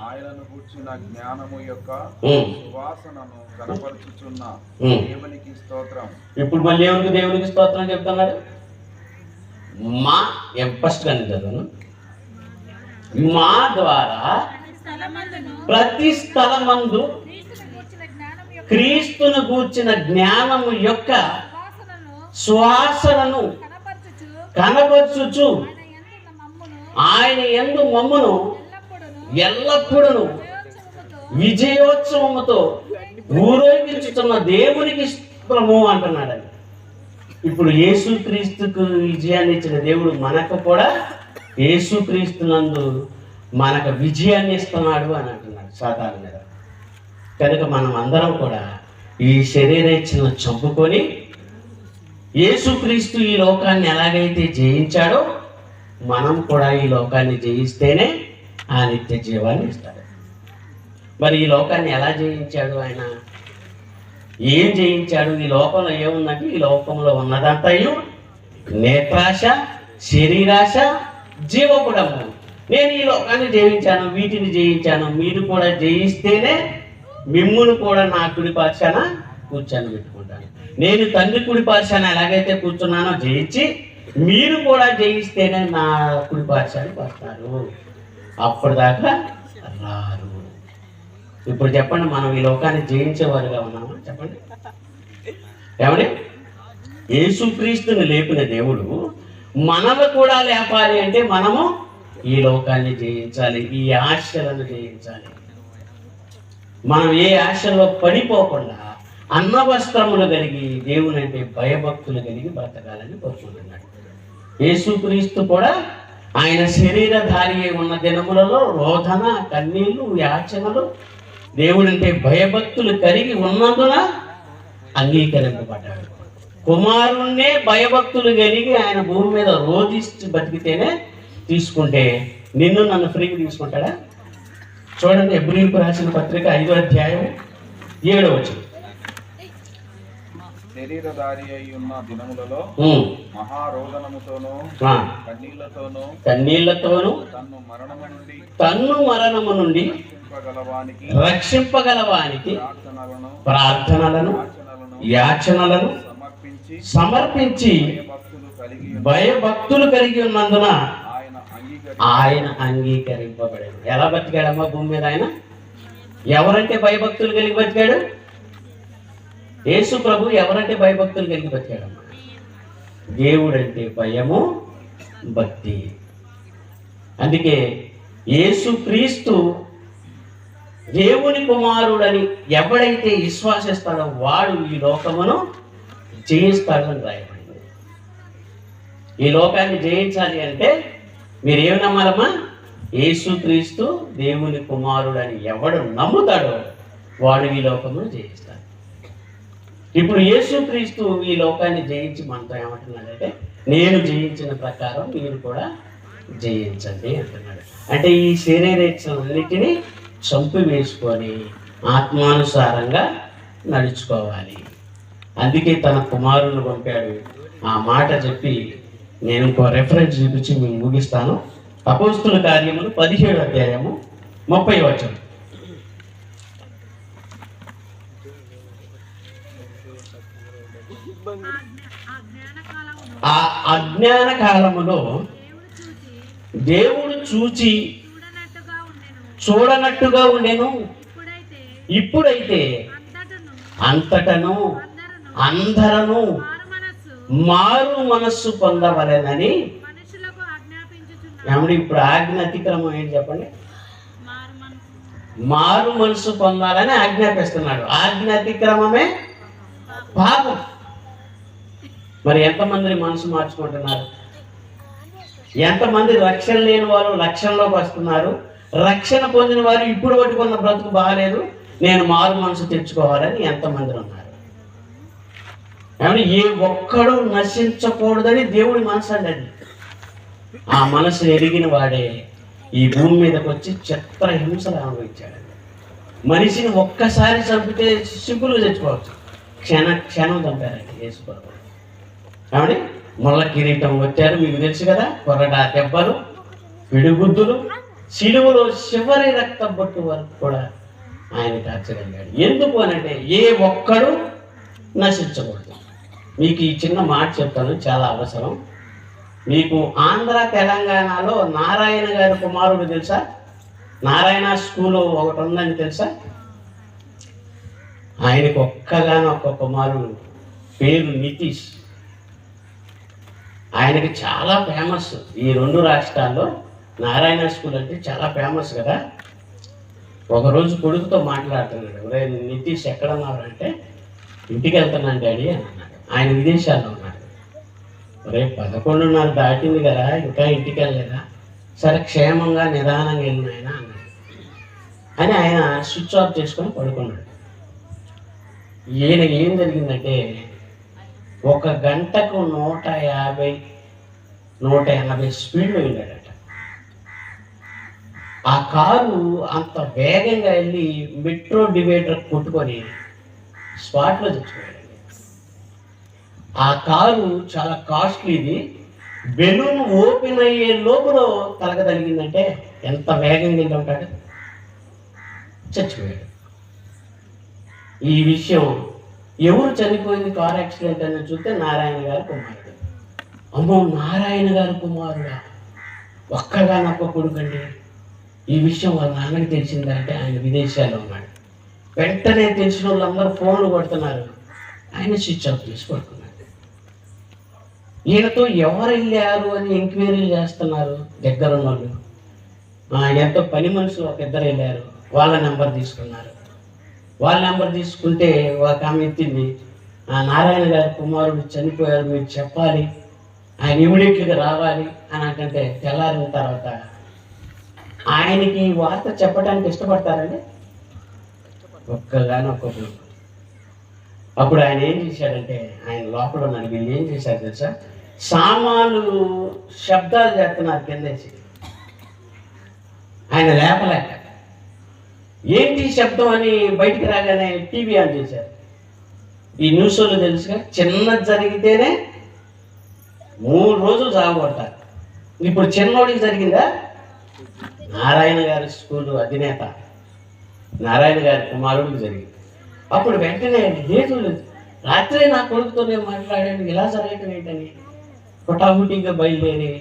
S3: ఆయనను కూర్చున్న జ్ఞానము యొక్క సువాసనను కనపరుచుచున్న దేవునికి స్తోత్రం.
S5: ఇప్పుడు మళ్ళీ ఏమిటి దేవునికి స్తోత్రం చెప్తున్నాడు? మా ఫస్ట్ కానీ చదువును. మా ద్వారా ప్రతి స్థలమందు క్రీస్తును గూర్చిన జ్ఞానము యొక్క సువాసనను కనపరచుచు ఆయన యందు మమ్మును ఎల్లప్పుడూ విజయోత్సవముతో ఊరేగించుతున్న దేవునికి స్తోత్రము అంటున్నాడు. ఇప్పుడు యేసుక్రీస్తుకు విజయాన్ని ఇచ్చిన దేవుడు మనకు కూడా యేసుక్రీస్తునందు మనకు విజయాన్ని ఇస్తున్నాడు అని అంటున్నాడు సాతాను మీద. కనుక మనం అందరం కూడా ఈ శరీరేచ్ఛను చంపుకొని యేసుక్రీస్తు ఈ లోకాన్ని ఎలాగైతే జయించాడో మనం కూడా ఈ లోకాన్ని జయిస్తేనే ఆ నిత్య జీవాన్ని ఇస్తాడు. మరి ఈ లోకాన్ని ఎలా జయించాడు ఆయన? ఏం జయించాడు? ఈ లోకంలో ఏముందంటే ఈ లోకంలో ఉన్నదంతయు నేత్రాశ, శరీరాశ, జీవపుడము. నేను ఈ లోకాన్ని జయించాను, వీటిని జయించాను. మీరు కూడా జయిస్తేనే మిమ్మును కూడా నా కుడి పార్శాన కూర్చొని పెట్టుకుంటాను. నేను తండ్రి కుడి పార్శాన ఎలాగైతే కూర్చున్నానో జయించి మీరు కూడా జయిస్తేనే నా కుడి పార్శానికి వస్తారు. అప్పటిదాకా రారు. ఇప్పుడు చెప్పండి, మనం ఈ లోకాన్ని జయించేవారుగా ఉన్నామా? చెప్పండి. ఏమండి? యేసుక్రీస్తుని లేపిన దేవుడు మనము కూడా లేపాలి అంటే మనము ఈ లోకాన్ని జయించాలి, ఈ ఆశలను జయించాలి. మనం ఏ ఆశలో పడిపోకుండా అన్నవస్త్రములు కలిగి దేవుని అంటే భయభక్తులు కలిగి బ్రతకాలని కోరుకుంటున్నాడు. యేసుక్రీస్తు కూడా ఆయన శరీరధారి ఉన్న దినములలో రోదన, కన్నీళ్లు, యాచనలు, దేవుడంటే భయభక్తులు కలిగి ఉన్నందున అంగీకరింపబడ్డాడు. కుమారుణ్ణే భయభక్తులు కలిగి ఆయన భూమి మీద రోధిస్తూ బతికితేనే తీసుకుంటే నిన్ను నన్ను ఫ్రీగా తీసుకుంటాడా? చూడండి, హెబ్రీయులకు రాసిన పత్రిక 5వ అధ్యాయం 7వ వచనం.
S3: శరీరధారి అయి ఉన్న దినములలో మహారోదనముతోనూ కన్నీళ్లతోనూ తన్ను మరణము నుండి రక్షింపగలవానికి ప్రార్థనలను యాచనలను సమర్పించి భయభక్తులు కలిగి ఉన్నందున ఆయన అంగీకరింపబడాడు. ఎలా బతికాడమ్మా భూమి మీద ఆయన? ఎవరంటే భయభక్తులు కలిగి బతికాడు? యేసు ప్రభు ఎవరంటే భయభక్తులు కలిగి బతికాడమ్మా? దేవుడంటే భయము, భక్తి. అందుకే యేసుక్రీస్తు దేవుని కుమారుడని ఎవడైతే విశ్వాసిస్తాడో వాడు ఈ లోకమును జయిస్తాడని రాయబడింది. ఈ లోకాన్ని జయించాలి అంటే మీరేమి నమ్మాలమ్మా? యేసుక్రీస్తు దేవుని కుమారుడని ఎవడు నమ్ముతాడో వాడు ఈ లోకమును జయిస్తాడు. ఇప్పుడు యేసుక్రీస్తు ఈ లోకాన్ని జయించి మనతో ఏమంటున్నాడంటే, నేను జయించిన ప్రకారం మీరు కూడా జయించండి అంటున్నాడు. అంటే ఈ శరీరేచ్ఛలన్నిటినీ చంపివేసుకొని ఆత్మానుసారంగా నడుచుకోవాలి. అందుకే తన కుమారుని పంపాడు. ఆ మాట చెప్పి నేను ఇంకో రెఫరెన్స్ చూపించి మేము ముగిస్తాను. అపోస్తుల కార్యములు 17వ అధ్యాయము 30వ వచనం. ఆ అజ్ఞాన కాలములో దేవుడు చూచి చూడనట్టుగా ఉండెను. ఇప్పుడైతే అంతటను అందరను మారు మనస్సు పొందవలెనని. ఏమంటే ఇప్పుడు ఆజ్ఞ అతిక్రమం ఏంటి చెప్పండి? మారు మనస్సు పొందాలని ఆజ్ఞాపిస్తున్నాడు. ఆజ్ఞ అతిక్రమమే పాపం. మరి ఎంతమందిని మనసు మార్చుకుంటున్నారు? ఎంతమంది రక్షణ లేని వారు రక్షణలోకి వస్తున్నారు? రక్షణ పొందిన వారు ఇప్పుడు పట్టుకున్న బ్రతుకు బాగాలేదు, నేను మారు మనసు తెచ్చుకోవాలని ఎంతమంది ఉన్నారు? ఏమన్నా ఏ ఒక్కడు నశించకూడదని దేవుడి మనసు అండి. ఆ మనసు ఎరిగిన వాడే ఈ భూమి మీదకి వచ్చి చిత్రహింసలు అనుభవించాడండి. మనిషిని ఒక్కసారి చంపితే సింపుల్గా తెచ్చుకోవచ్చు, క్షణం చంపారండి యేసు ప్రభు. ఏమండి ముళ్ళ కిరీటం వచ్చారు, మీకు తెలుసు కదా, కొరడా దెబ్బలు, పిడిగుద్దులు, సిలువలో చివరి రక్త బొట్టు వరకు కూడా ఆయన కాచగలిగాడు. ఎందుకు అనంటే ఏ ఒక్కడు నశించకూడదు. మీకు ఈ చిన్న మాట చెప్తాను, చాలా అవసరం. మీకు ఆంధ్ర తెలంగాణలో నారాయణ గారి కుమారుడు తెలుసా? నారాయణ స్కూలు ఒకటి ఉందని తెలుసా? ఆయనకు ఒక్క కుమారుడు, పేరు నితీష్. ఆయనకి చాలా ఫేమస్ ఈ 2 రాష్ట్రాల్లో. నారాయణ స్కూల్ అంటే చాలా ఫేమస్ కదా. ఒకరోజు కొడుకుతో మాట్లాడుతున్నాడు, ఒరే నితీష్ ఎక్కడ ఉన్నాడు అంటే, ఇంటికి వెళ్తున్నాను డాడీ అని అన్నాడు. ఆయన విదేశాల్లో ఉన్నాడు. ఒరే 11:30 దాటింది కదా, ఇంకా ఇంటికి వెళ్ళలేదా? సరే క్షేమంగా నిదానంగా వెళ్ళిన ఆయన అన్నాడు. అని ఆయన స్విచ్ ఆఫ్ చేసుకొని పడుకున్నాడు. ఈయన ఏం జరిగిందంటే 1 గంటకు 150-180 స్పీడ్లో వెళ్ళాడట. ఆ కారు అంత వేగంగా వెళ్ళి మెట్రో డివైడర్ కొట్టుకొని స్పాట్లో చచ్చిపోయాడండి. ఆ కారు చాలా కాస్ట్లీది. బెలూన్ ఓపెన్ అయ్యే లోపల తలగదలిగిందంటే ఎంత వేగంగా వెళ్ళి ఉంటాడు, చచ్చిపోయాడు. ఈ విషయం ఎవరు చనిపోయింది కార్ యాక్సిడెంట్ అని చూస్తే నారాయణ గారి కుమారుడు. అమ్మో, నారాయణ గారి కుమారుడా, ఒక్కగానొక్క కొడుకండి. ఈ విషయం వాళ్ళ నాన్నకి తెలిసిందంటే ఆయన విదేశాల్లో ఉన్నాడు. వెంటనే తెలిసిన వాళ్ళందరూ ఫోన్లు కొడుతున్నారు, ఆయన స్విచ్ ఆఫ్ చేసి పడుకున్నాడు. ఈయనతో ఎవరు వెళ్ళారు అని ఎంక్వైరీలు చేస్తున్నారు దగ్గరున్న వాళ్ళు. ఎంతో పని మనుషులు ఒక ఇద్దరు వెళ్ళారు, వాళ్ళ నెంబర్ తీసుకున్నారు. వాళ్ళ నెంబర్ తీసుకుంటే ఒక ఆమె ఎత్తింది, నారాయణ గారి కుమారుడు చనిపోయారు, మీరు చెప్పాలి, ఆయన ఇమీడియట్గా రావాలి అని అంటే తెల్లారిన తర్వాత ఆయనకి ఈ వార్త చెప్పడానికి ఇష్టపడతారండి ఒక్కగానో ఒక్కొక్కరు. అప్పుడు ఆయన ఏం చేశాడంటే, ఆయన లోపల ఉన్నాడు, వీళ్ళు ఏం చేశారు తెలుసా, సామాన్లు శబ్దాలు చేస్తున్నారు కిందేసి. ఆయన లేపలేక ఏంటి శబ్దం అని బయటికి రాగానే టీవీ ఆన్ చేశారు. ఈ న్యూస్ వాళ్ళు తెలుసుగా, చిన్నది జరిగితేనే 3 రోజులు సాగబడతారు. ఇప్పుడు చిన్నోడికి జరిగిందా, నారాయణ గారి స్కూలు అధినేత నారాయణ గారి కుమారుడికి జరిగింది. అప్పుడు వెంటనే లేదు, రాత్రే నా కొడుకుతోనే మాట్లాడాను, ఇలా జరగటం ఏంటని హుటాహుటిగా బయలుదేరి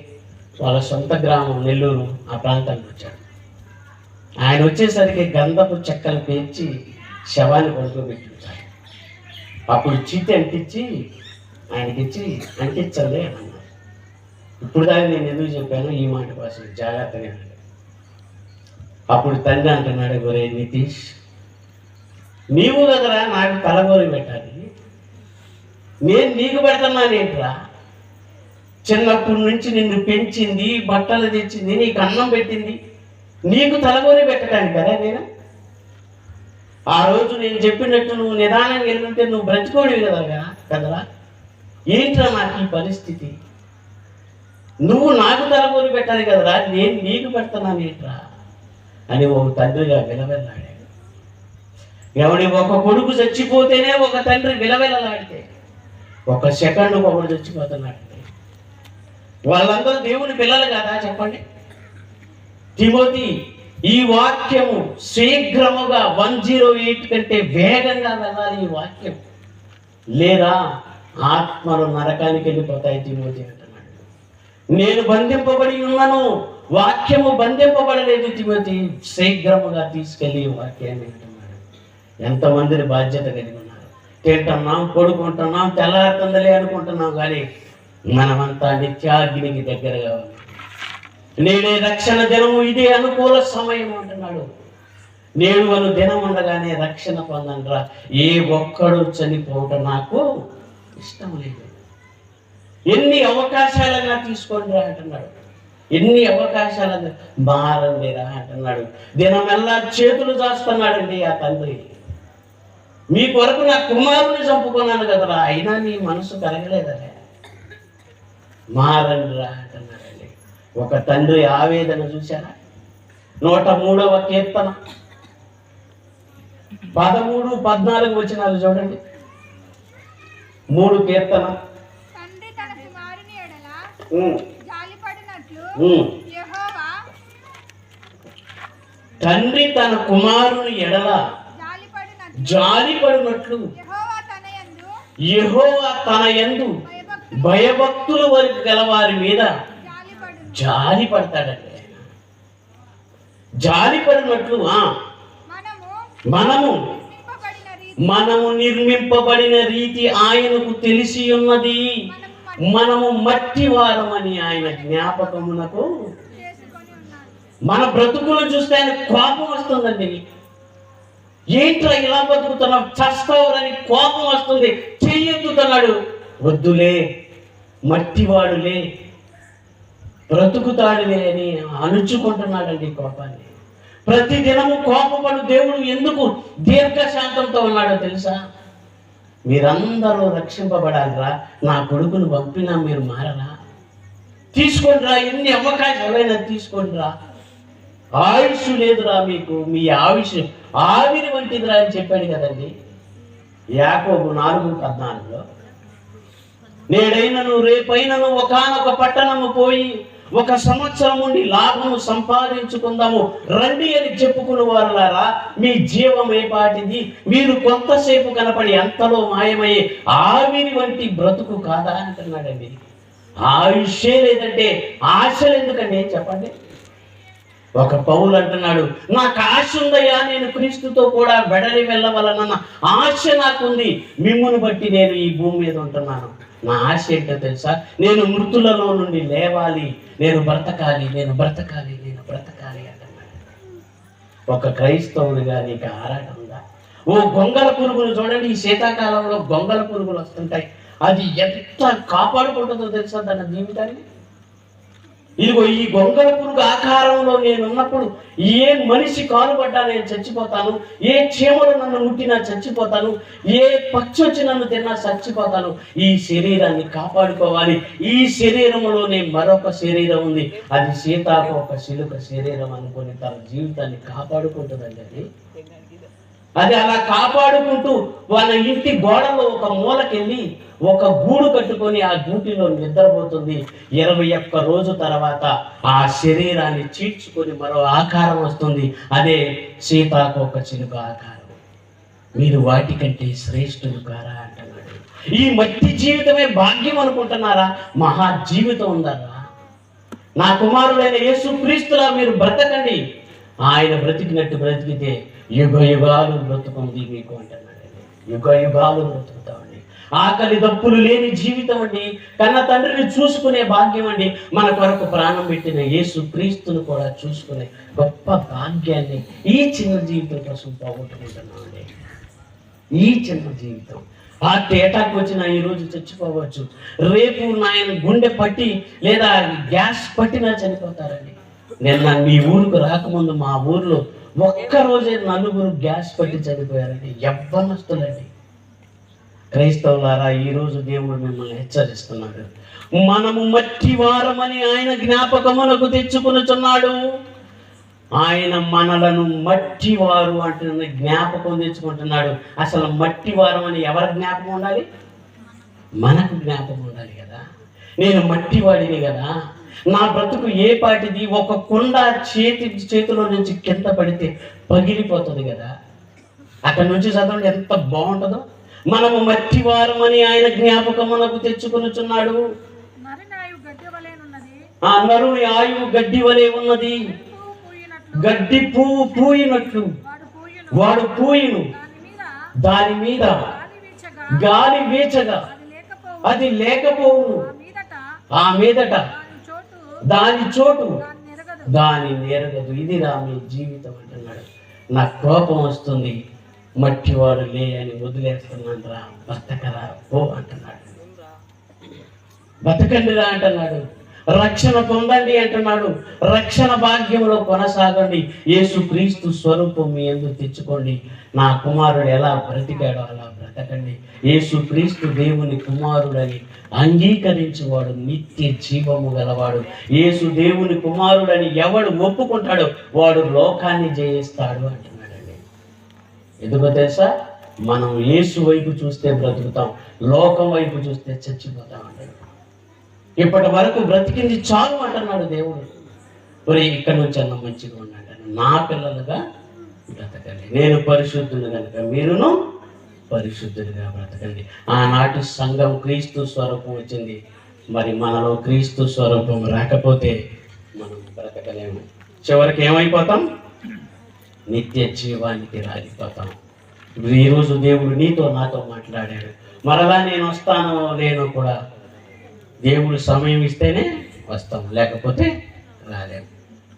S3: వాళ్ళ సొంత గ్రామం నెల్లూరు ఆ ప్రాంతానికి వచ్చాడు. ఆయన వచ్చేసరికి గంధపు చెక్కలు పేర్చి శవాన్ని పడుకోబెట్టించాడు. అప్పుడు చీటి అంటించి ఆయనకిచ్చి అంటించండి అని అన్నారు. ఇప్పుడు దాకా నేను ఎందుకు చెప్పాను ఈ మాట కోసం, జాగ్రత్తగా. అప్పుడు తండ్రి అంటున్నాడు, ఒరే నితీష్, నీవు కదరా నాకు తలగోరి పెట్టాలి, నేను నీకు పెడుతున్నానేంట్రా? చిన్నప్పటి నుంచి నిన్ను పెంచింది, బట్టలు తెచ్చింది, నీకు అన్నం పెట్టింది, నీకు తలగోరి పెట్టడానికి కదా నేను. ఆ రోజు నేను చెప్పినట్టు నువ్వు నిదానంగా వెళ్ళుంటే నువ్వు బ్రతికోడివి కదరా. ఏంట్రా నాకు ఈ పరిస్థితి? నువ్వు నాకు తలగోరి పెట్టాలి కదరా, నేను నీకు పెడుతున్నాను ఏంట్రా అని ఒక తండ్రిగా విలవెల్లాడాడు. ఎవడి ఒక కొడుకు చచ్చిపోతేనే ఒక తండ్రి విలవెల్లలాడితే, ఒక సెకండ్ ఒకడు చచ్చిపోతున్నాడంటే వాళ్ళందరూ దేవుని పిల్లలు కదా చెప్పండి. తిమోతి, ఈ వాక్యము శీఘ్రముగా 108 కంటే వేగంగా వెళ్ళాలి ఈ వాక్యం, లేదా ఆత్మలు నరకానికి వెళ్ళిపోతాయి. తిమోతి అంటున్నాడు, నేను బంధింపబడి ఉన్నాను, వాక్యము బంధింపబడలేదు. తిమోతి, శీఘ్రముగా తీసుకెళ్ళి ఈ వాక్యాన్ని అంటున్నాడు. ఎంతమందిని బాధ్యత కలిగి ఉన్నారు, తింటున్నాం, పడుకుంటున్నాం, తెల్లారుతుందలే అనుకుంటున్నాం, కానీ మనమంతా నిత్యాగ్నికి దగ్గరగా ఉన్నాం. నేడే రక్షణ దినము, ఇదే అనుకూల సమయం అంటున్నాడు. నేడు అను దినం ఉండగానే రక్షణ పొందనరా, ఏ ఒక్కడు చనిపోవటం నాకు ఇష్టం లేదు. ఎన్ని అవకాశాలుగా తీసుకోండిరా అంటున్నాడు, ఎన్ని అవకాశాలు మారండిరా అంటున్నాడు. దినమెల్లా చేతులు చేస్తున్నాడండి ఆ తండ్రి. మీ కొరకు నా కుమారుని చంపుకున్నాను కదరా, అయినా నీ మనసు కలగలేదలే, మారండిరా అంటున్నాడండి. ఒక తండ్రి ఆవేదన చూశారా? 103వ కీర్తన 13, 14 వచనాలు చూడండి. 3 కీర్తన.
S6: తండ్రి తన కుమారుని ఎడల జాలిపడినట్లు యెహోవా
S3: తండ్రి తన కుమారుని ఎడల జాలిపడినట్లు యెహోవా తన యందు భయభక్తుల వరకు గలవారి మీద జాలి పడతాడండి. జాలి పడినట్లు మనము నిర్మింపబడిన రీతి ఆయనకు తెలిసి ఉన్నది, మనము మట్టి వారమని ఆయన జ్ఞాపకమునకు. మన బ్రతుకులు చూస్తే ఆయన కోపం వస్తుందండి. ఏంట్రా ఇలా బతుకుతున్నావు, చస్తావురని కోపం వస్తుంది, చెయ్యెత్తుతున్నాడు. వద్దులే, మట్టివాడులే, బ్రతుకుతాడులే అని అణుచుకుంటున్నాడండి కోపాన్ని. ప్రతి దినము కోపపడు దేవుడు ఎందుకు దీర్ఘశాంతంతో ఉన్నాడో తెలుసా? మీరందరూ రక్షింపబడాలిరా, నా కొడుకును పంపినా మీరు మారరా, తీసుకోండిరా, ఎన్ని అవకాశాలైనా తీసుకోండిరా, ఆయుష్ లేదురా మీకు, మీ ఆయుష్ ఆవిరి వంటిదిరా అని చెప్పాడు కదండి యాకోబు 4:14. నేడైనను రేపైనను ఒకానొక పట్టణము పోయి 1 సంవత్సరం ఉండి లాభము సంపాదించుకుందాము రండి అని చెప్పుకున్న వారులారా, మీ జీవం ఏపాటిది, మీరు కొంతసేపు కనపడి అంతలో మాయమయ్యే ఆవిరి వంటి బ్రతుకు కాదా అంటున్నాడండి. ఆయుష్యే లేదంటే ఆశలు ఎందుకండి చెప్పండి? ఒక పౌలు అంటున్నాడు, నాకు ఆశ ఉందయ్యా, నేను క్రీస్తుతో కూడా వెడలి వెళ్ళవలనన్న ఆశ నాకుంది, మిమ్మును బట్టి నేను ఈ భూమి మీద ఉంటున్నాను. నా ఆశ ఏంటో తెలుసా? నేను మృతులలో నుండి లేవాలి, నేను బ్రతకాలి, నేను బ్రతకాలి, నేను బ్రతకాలి అంటున్నాడు. ఒక క్రైస్తవుడిగా నీకు ఆరాటం ఉందా? ఓ గొంగల పురుగులు చూడండి, ఈ శీతాకాలంలో గొంగల పురుగులు వస్తుంటాయి, అది ఎంత కాపాడుకుంటుందో తెలుసా తన జీవితాన్ని? ఇదిగో ఈ గొంగల పురుగు ఆకారంలో నేను ఉన్నప్పుడు ఏ మనిషి కాలుపడ్డా నేను చచ్చిపోతాను, ఏ చీమలు నన్ను ముట్టినా చచ్చిపోతాను, ఏ పక్షి వచ్చి నన్ను తిన్నా చచ్చిపోతాను. ఈ శరీరాన్ని కాపాడుకోవాలి. ఈ శరీరంలోనే మరొక శరీరం ఉంది, అది సీతాకోక చిలుక శరీరం అనుకుని తన జీవితాన్ని కాపాడుకుంటుందండి. అది అలా కాపాడుకుంటూ వాళ్ళ ఇంటి గోడలో ఒక మూలకెళ్ళి ఒక గూడు కట్టుకొని ఆ గూటిలో నిద్రపోతుంది. 21 రోజు తర్వాత ఆ శరీరాన్ని చీల్చుకొని మరో ఆకారం వస్తుంది, అదే సీతాకోక చిలుక ఆకారం. మీరు వాటికంటే శ్రేష్ఠులు కారా అంటున్నాడు. ఈ మట్టి జీవితమే భాగ్యం అనుకుంటున్నారా? మహా జీవితం ఉందరా? నా కుమారుడైన యేసుక్రీస్తులా మీరు బ్రతకండి. ఆయన బ్రతికినట్టు బ్రతికితే యుగ యుగాలు బ్రతుకుంది మీకు అంటున్నాడండి. యుగ యుగాలు బ్రతుకుతామండి. ఆకలి దప్పులు లేని జీవితం అండి. కన్న తండ్రిని చూసుకునే భాగ్యం అండి. మన కొరకు ప్రాణం పెట్టిన యేసుక్రీస్తును కూడా చూసుకునే గొప్ప భాగ్యాన్ని ఈ చిన్న జీవితం కోసం పోగొట్టుకుంటున్నామండి. ఈ చిన్న జీవితం హార్ట్ అటాక్ వచ్చినా ఈరోజు చచ్చిపోవచ్చు, రేపు నాయన గుండె పట్టి లేదా గ్యాస్ పట్టినా చనిపోతారండి. నిన్న మీ ఊరికి రాకముందు మా ఊర్లో ఒక్కరోజే 4 గ్యాస్ పట్టి చనిపోయారండి, యవ్వనస్తులండి. క్రైస్తవులారా, ఈరోజు దేవుడు మిమ్మల్ని హెచ్చరిస్తున్నాడు. మనము మట్టి వారమని ఆయన జ్ఞాపకమునకు తెచ్చుకొనుచున్నాడు. ఆయన మనలను మట్టి వారు అంటే జ్ఞాపకం తెచ్చుకుంటున్నాడు. అసలు మట్టి వారం అని ఎవరి జ్ఞాపకం ఉండాలి? మనకు జ్ఞాపకం ఉండాలి కదా. నేను మట్టి వాడిని కదా, నా బ్రతుకు ఏ పాటిది? ఒక కుండ చేతిలో నుంచి కింద పడితే పగిలిపోతుంది కదా. అక్కడి నుంచి చదవండి ఎంత బాగుంటుందో. మనము మట్టి వారమని ఆయన జ్ఞాపకమునకు తెచ్చుకొనుచున్నాడు. ఆ నరుని ఆయువు గడ్డి వలె ఉన్నది, గడ్డి పువ్వు పూయినట్లు వాడు పూయిను, దాని మీద గాలి వీచగా అది లేకపోవును, ఆ మీదట దాని చోటు దాని నెరగదు. ఇది రా మీ జీవితం అంటున్నాడు. నాకు కోపం వస్తుంది, మట్టివాడు లే అని వదిలేస్తున్నాను రా, బతకరా పో అంటున్నాడు. బతకండి రా అంటున్నాడు. రక్షణ పొందండి అంటున్నాడు. రక్షణ భాగ్యంలో కొనసాగండి. యేసుక్రీస్తు స్వరూపం మీ యందు తెచ్చుకోండి. నా కుమారుడు ఎలా బ్రతికాడో అలా బ్రతకండి. యేసుక్రీస్తు దేవుని కుమారుడని అంగీకరించేవాడు నిత్య జీవము గలవాడు. యేసు దేవుని కుమారుడని ఎవడు ఒప్పుకుంటాడో వాడు లోకాన్ని జయిస్తాడు అంటున్నాడండి. ఎందుకో తెలుసా? మనం యేసు వైపు చూస్తే బ్రతుకుతాం, లోకం వైపు చూస్తే చచ్చిపోతాం అంటాడు. ఇప్పటి వరకు బ్రతికింది చాలు అంటున్నాడు దేవుడు. ఒరే ఇక్కడి నుంచి అన్న మంచిగా ఉండండి, నా పిల్లలుగా బ్రతకండి. నేను పరిశుద్ధుని కనుక మీరును పరిశుద్ధునిగా బ్రతకండి. ఆనాటి సంఘం క్రీస్తు స్వరూపం వచ్చింది. మరి మనలో క్రీస్తు స్వరూపం రాకపోతే మనం బ్రతకలేము. చివరికి ఏమైపోతాం? నిత్య జీవానికి రాలిపోతాం. ఈరోజు దేవుడు నీతో నాతో మాట్లాడాడు. మరలా నేను వస్తాను లేను కూడా దేవుడు సమయం ఇస్తేనే వస్తాం, లేకపోతే రాలేము.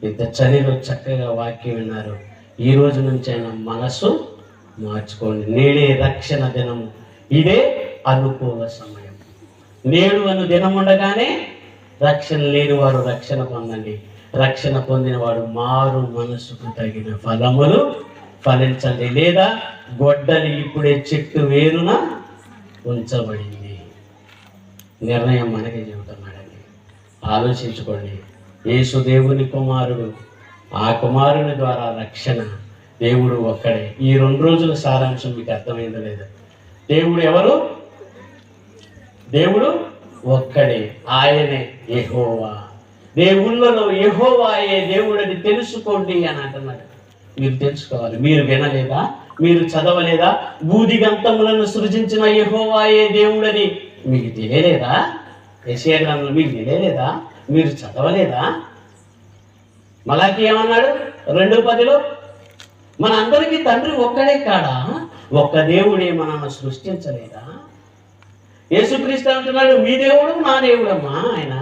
S3: ఇంత చలిలో చక్కగా వాక్యం విన్నారు. ఈ రోజు నుంచి అయినా మనసు మార్చుకోండి. నేడే రక్షణ దినము, ఇదే అనుకూల సమయం. నేడు అను దినం ఉండగానే రక్షణ లేని వారు రక్షణ పొందండి. రక్షణ పొందిన వాడు మారు మనసుకు తగిన ఫలములు ఫలించండి. లేదా గొడ్డలి ఇప్పుడే చెట్టు వేరున ఉంచబడింది. నిర్ణయం మనకే చెబుతున్నాడండి. ఆలోచించుకోండి. యేసు దేవుని కుమారుడు, ఆ కుమారుని ద్వారా రక్షణ. దేవుడు ఒక్కడే. ఈ 2 రోజుల సారాంశం మీకు అర్థమైందో లేదు? దేవుడు ఎవరు? దేవుడు ఒక్కడే, ఆయనే యెహోవా. దేవుళ్ళలో యెహోవాయే దేవుడని తెలుసుకోండి అని అంటున్నాడు. మీరు తెలుసుకోవాలి. మీరు వినలేదా? మీరు చదవలేదా? భూదిగంతములను సృజించిన యెహోవాయే దేవుడని మీకు తెలియలేదా? యెషయా గ్రంథంలో మీకు తెలియలేదా? మీరు చదవలేదా? మలాకి ఏమన్నాడు 2:10? మన అందరికీ తండ్రి ఒక్కడే కాడా? ఒక్క దేవుడే మనల్ని సృష్టించలేదా? యేసుక్రీస్తు అంటున్నాడు, మీ దేవుడు నా దేవుడమ్మా. ఆయన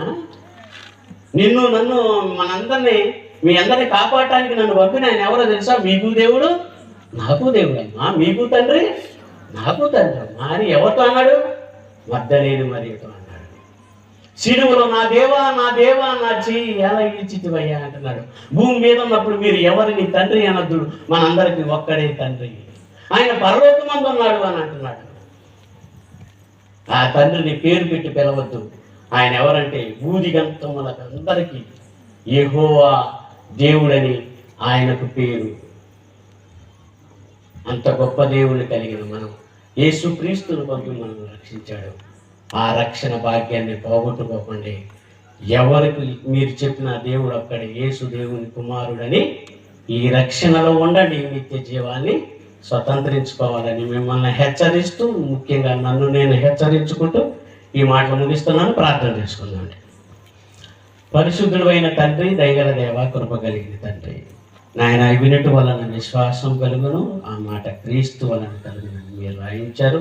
S3: నిన్ను నన్ను మనందరినీ మీ అందరినీ కాపాడటానికి నన్ను పంపిన ఆయన ఎవరో తెలుసా? మీకు దేవుడు నాకు దేవుడమ్మా, మీకు తండ్రి నాకు తండ్రి అమ్మా అని ఎవరితో అన్నాడు? మగ్దలేని మరియతో అన్నాడు. సిలువలో నా దేవా నా దేవా నా చెయ్యి ఎలా ఇచ్చితివయ్యా అంటున్నాడు. భూమి మీద ఉన్నప్పుడు మీరు ఎవరిని తండ్రి అనద్దు, మనందరికీ ఒక్కడే తండ్రి. ఆయన పరలోకమందు ఉన్నాడు అని అంటున్నాడు. ఆ తండ్రిని పేరు పెట్టి పిలవద్దు. ఆయన ఎవరంటే భూదిగంతములకు అందరికీ యెహోవా దేవుడని ఆయనకు పేరు. అంత గొప్ప దేవుడిని కలిగిన మనం యేసుక్రీస్తును పంపి మనం రక్షించాడు. ఆ రక్షణ భాగ్యాన్ని పోగొట్టుకోకండి. ఎవరికి మీరు చెప్పిన దేవుడు ఒక్కడే, యేసు దేవుని కుమారుడని ఈ రక్షణలో ఉండండి. నిత్య జీవాన్ని స్వతంత్రించుకోవాలని మిమ్మల్ని హెచ్చరిస్తూ, ముఖ్యంగా నన్ను నేను హెచ్చరించుకుంటూ ఈ మాటలు ముగిస్తున్నాను. ప్రార్థన చేసుకున్నాను. పరిశుద్ధుడు అయిన తండ్రి, దయగల దేవ, కృప కలిగిన తండ్రి, నాయన వినుట వలన విశ్వాసం కలుగును, ఆ మాట క్రీస్తు వలన కలుగును మీరు రాయించారు.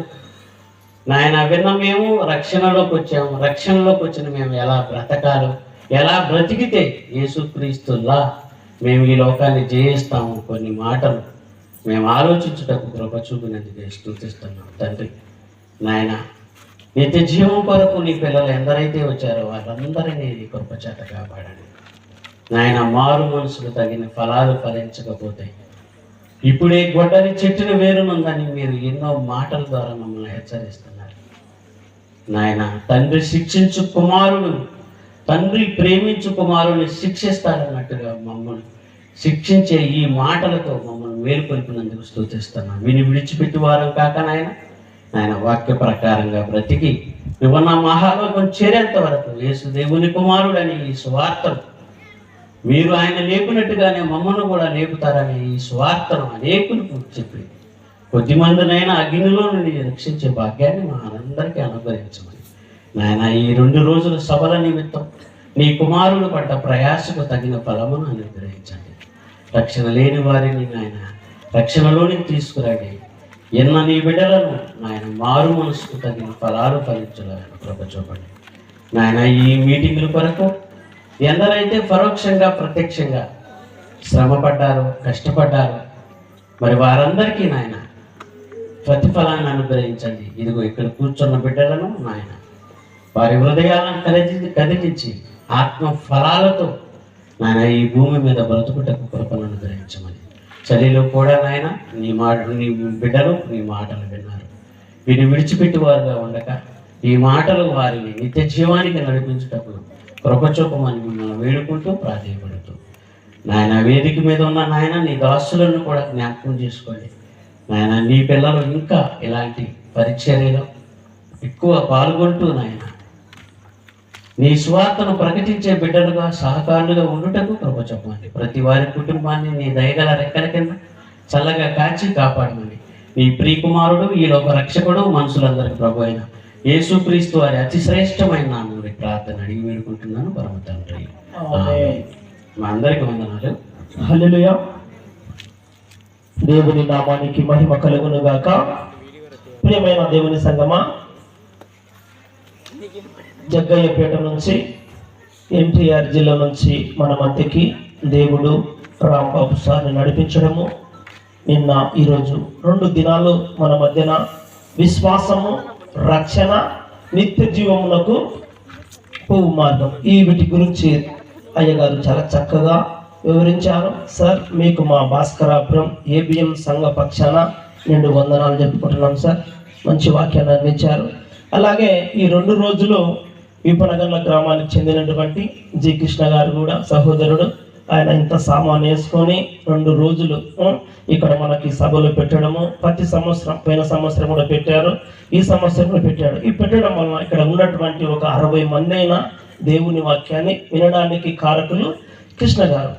S3: నాయన విన్న మేము రక్షణలోకి వచ్చాము. రక్షణలోకి వచ్చిన మేము ఎలా బ్రతకాలో, ఎలా బ్రతికితే యేసుక్రీస్తులా మేము ఈ లోకాన్ని జయిస్తాము, కొన్ని మాటలు మేము ఆలోచించుటకు కృప చూపినందుకే స్తుతిస్తున్నాం తండ్రి. నాయన నిత్య జీవం కొరకు నీ పిల్లలు ఎందరైతే వచ్చారో వారందరినీ నీ కృప చేత కాపాడండి. నాయన మారు మనసుకు తగిన ఫలాలు ఫలించకపోతే ఇప్పుడే గొడ్డలి చెట్టును వేరునుందని మీరు ఎన్నో మాటల ద్వారా మమ్మల్ని హెచ్చరిస్తున్నారు. నాయన తండ్రి శిక్షించు కుమారుడు, తండ్రి ప్రేమించు కుమారుని శిక్షిస్తారన్నట్టుగా మమ్మల్ని శిక్షించే ఈ మాటలతో మమ్మల్ని మేలుకొల్పినందుకు స్తుతిస్తున్నాం. విని విడిచిపెట్టి వారం కాక నాయన వాక్య ప్రకారంగా బ్రతికి వివన్న మహాలోకం చేరేంత వరకు యేసు దేవుని కుమారుడని ఈ స్వార్థను మీరు ఆయన లేపినట్టుగానే మమ్మల్ని కూడా లేపుతారని ఈ స్వార్థను అనేకులకు చెప్పి కొద్దిమందినైనా అగ్నిలో నుండి రక్షించే భాగ్యాన్ని మా అందరికీ అనుగ్రహించమని నాయన ఈ 2 రోజుల సభల నిమిత్తం నీ కుమారుడు పడ్డ ప్రయాసకు తగిన ఫలమును అనుగ్రహించండి. రక్షణ లేని వారిని నాయన రక్షణలోనికి తీసుకురండి. ఎన్న నీ బిడ్డలను నాయన మారు మనసుకు తగిన ఫలాలు ఫలించాలని కృప చూపండి. నాయన ఈ మీటింగుల కొరకు ఎందరైతే పరోక్షంగా ప్రత్యక్షంగా శ్రమపడ్డారో, కష్టపడ్డారో, మరి వారందరికీ నాయన ప్రతిఫలాన్ని అనుగ్రహించండి. ఇదిగో ఇక్కడ కూర్చున్న బిడ్డలను నాయన వారి హృదయాలను కదిలించి ఆత్మ ఫలాలతో నాయన ఈ భూమి మీద బ్రతుకుటకు కృపను అనుగ్రహించమని. చలిలో కూడా నాయన నీ బిడ్డలు నీ మాటలు విన్నారు. వీరిని విడిచిపెట్టి వారుగా ఉండక ఈ మాటలు వారిని నిత్య జీవానికి నడిపించుటప్పుడు కృపచూపమని మిమ్మల్ని వేడుకుంటూ ప్రాధేయపడుతూ నాయన వేదిక మీద ఉన్న నాయన నీ దాసులను కూడా జ్ఞాపకం చేసుకోండి. నాయన నీ పిల్లలు ఇంకా ఇలాంటి పరిచర్యలో ఎక్కువ పాల్గొంటూ నాయన నీ స్వార్థను ప్రకటించే బిడ్డలుగా సహకారులుగా ఉండుటకు కృప చెప్పండి. ప్రతి వారి కుటుంబాన్ని నీ దయగల రెక్కల కింద చల్లగా కాచి కాపాడమని నీ ప్రియకుమారుడు, ఈ లోక రక్షకుడు, మనుషులందరికీ ప్రభు అయిన యేసుక్రీస్తు వారి అతి శ్రేష్టమైన నామములో ప్రార్థన అడిగి వేడుకుంటున్నాను పరమ తండ్రి. మా అందరికి వందనాలు.
S2: హల్లెలూయా. దేవుని నామానికి మహిమ కలుగును గాక. ప్రియమైన దేవుని సంగమా, జగ్గయ్యపేట నుంచి ఎన్టీఆర్ జిల్లా నుంచి మన మధ్యకి దేవుడు రాంబాబు సార్ని నడిపించడము, నిన్న ఈరోజు 2 దినాలు మన మధ్యన విశ్వాసము, రక్షణ, నిత్య జీవమునకు పువ్వు మార్గం, ఈ వీటి గురించి అయ్యగారు చాలా చక్కగా వివరించారు. సార్ మీకు మా భాస్కరాపురం ఏబిఎం సంఘ పక్షాన నిండు వందనాలు చెప్పుకుంటున్నాం సార్. మంచి వాక్యాన్ని అందించారు. అలాగే ఈ 2 రోజులు విపనగర్ల గ్రామానికి చెందినటువంటి జి కృష్ణ గారు కూడా సహోదరుడు, ఆయన ఇంత సామాను వేసుకొని 2 రోజులు ఇక్కడ మనకి సభలు పెట్టడము, ప్రతి సంవత్సరం, పోయిన సంవత్సరం కూడా పెట్టారు, ఈ సంవత్సరం కూడా పెట్టాడు. ఈ పెట్టడం వలన ఇక్కడ ఉన్నటువంటి ఒక 60 మంది అయినా దేవుని వాక్యాన్ని వినడానికి కారకులు కృష్ణ గారు.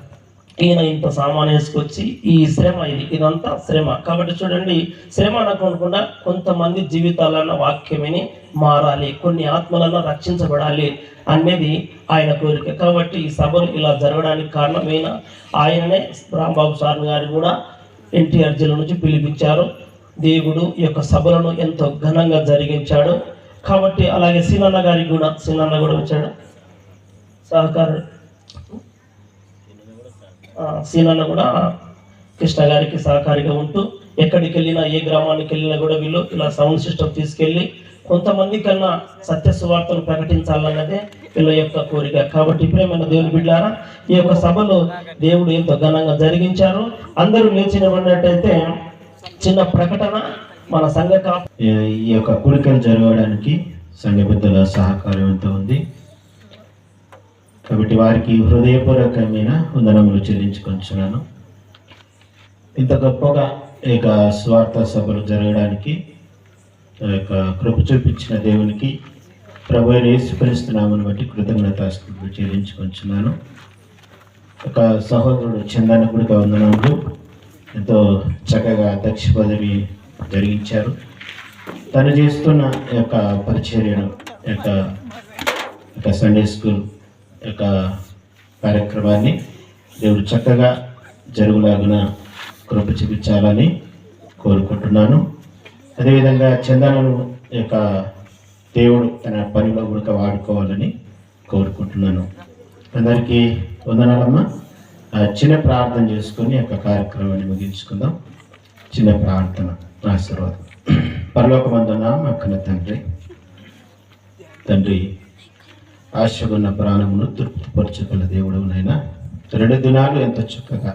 S2: ఈయన ఇంత సామాన్ వేసుకొచ్చి ఈ శ్రమ ఇదంతా శ్రమ. కాబట్టి చూడండి, శ్రమ అనుకోకుండా కొంతమంది జీవితాలన్న వాక్యం విని మారాలి, కొన్ని ఆత్మలను రక్షించబడాలి అనేది ఆయన కోరిక. కాబట్టి ఈ సభలు ఇలా జరగడానికి కారణమైన ఆయననే. రాంబాబు సార్ గారు కూడా ఎన్టీఆర్ జిల్లా నుంచి పిలిపించారు. దేవుడు ఈ యొక్క సభలను ఎంతో ఘనంగా జరిగించాడు. కాబట్టి అలాగే సీనన్న గారికి కూడా, సీనన్న కూడా వచ్చాడు సహకారం. సీనన్న కూడా కృష్ణ గారికి సహకారిగా ఉంటూ ఎక్కడికి వెళ్ళినా, ఏ గ్రామానికి వెళ్ళినా కూడా వీళ్ళు ఇలా సౌండ్ సిస్టమ్ తీసుకెళ్ళి కొంతమంది కన్నా సత్య సువార్తను ప్రకటించాలన్నదే వీళ్ళ యొక్క కోరిక. కాబట్టి ప్రేమైన దేవుని బిడ్డారా, ఈ యొక్క సభలో దేవుడు ఎంతో ఘనంగా జరిగించారు. అందరూ లేచి నిలబడినట్టయితే చిన్న ప్రకటన మన సంఘ
S4: ఈ యొక్క కూడికలు జరగడానికి సంఘ పెద్దల సహకారం ఎంతో ఉంది. కాబట్టి వారికి హృదయపూర్వకమైన వందనములు చెల్లించుకొంచున్నాను. ఇంత గొప్పగా ఈ యొక్క స్వార్థ సభలు జరగడానికి యొక్క కృప చూపించిన దేవునికి ప్రభు అయిన యేసుక్రీస్తు నామమును బట్టి కృతజ్ఞతాస్తుతులు చెల్లించుకొంచున్నాను. ఒక సహోదరుడు చందన గుడిక వందనములు ఎంతో చక్కగా అధ్యక్ష పదవి జరిగించారు. తను చేస్తున్న యొక్క పరిచర్యను యొక్క సండే స్కూల్ యొక్క కార్యక్రమాన్ని దేవుడు చక్కగా జరుగులాగున కృప చూపించాలని కోరుకుంటున్నాను. అదేవిధంగా చందనను యొక్క దేవుడు తన పనిలో కూడా వాడుకోవాలని కోరుకుంటున్నాను. అందరికీ వందనాలమ్మా. చిన్న ప్రార్థన చేసుకొని యొక్క కార్యక్రమాన్ని ముగించుకుందాం. చిన్న ప్రార్థన, ఆశీర్వాదం. పరలోకమందున్న మా కన్న తండ్రి, ఆశగున్న ప్రాణమును తృప్తిపరచగల దేవుడు నైనా 2 దినాలు ఎంతో చక్కగా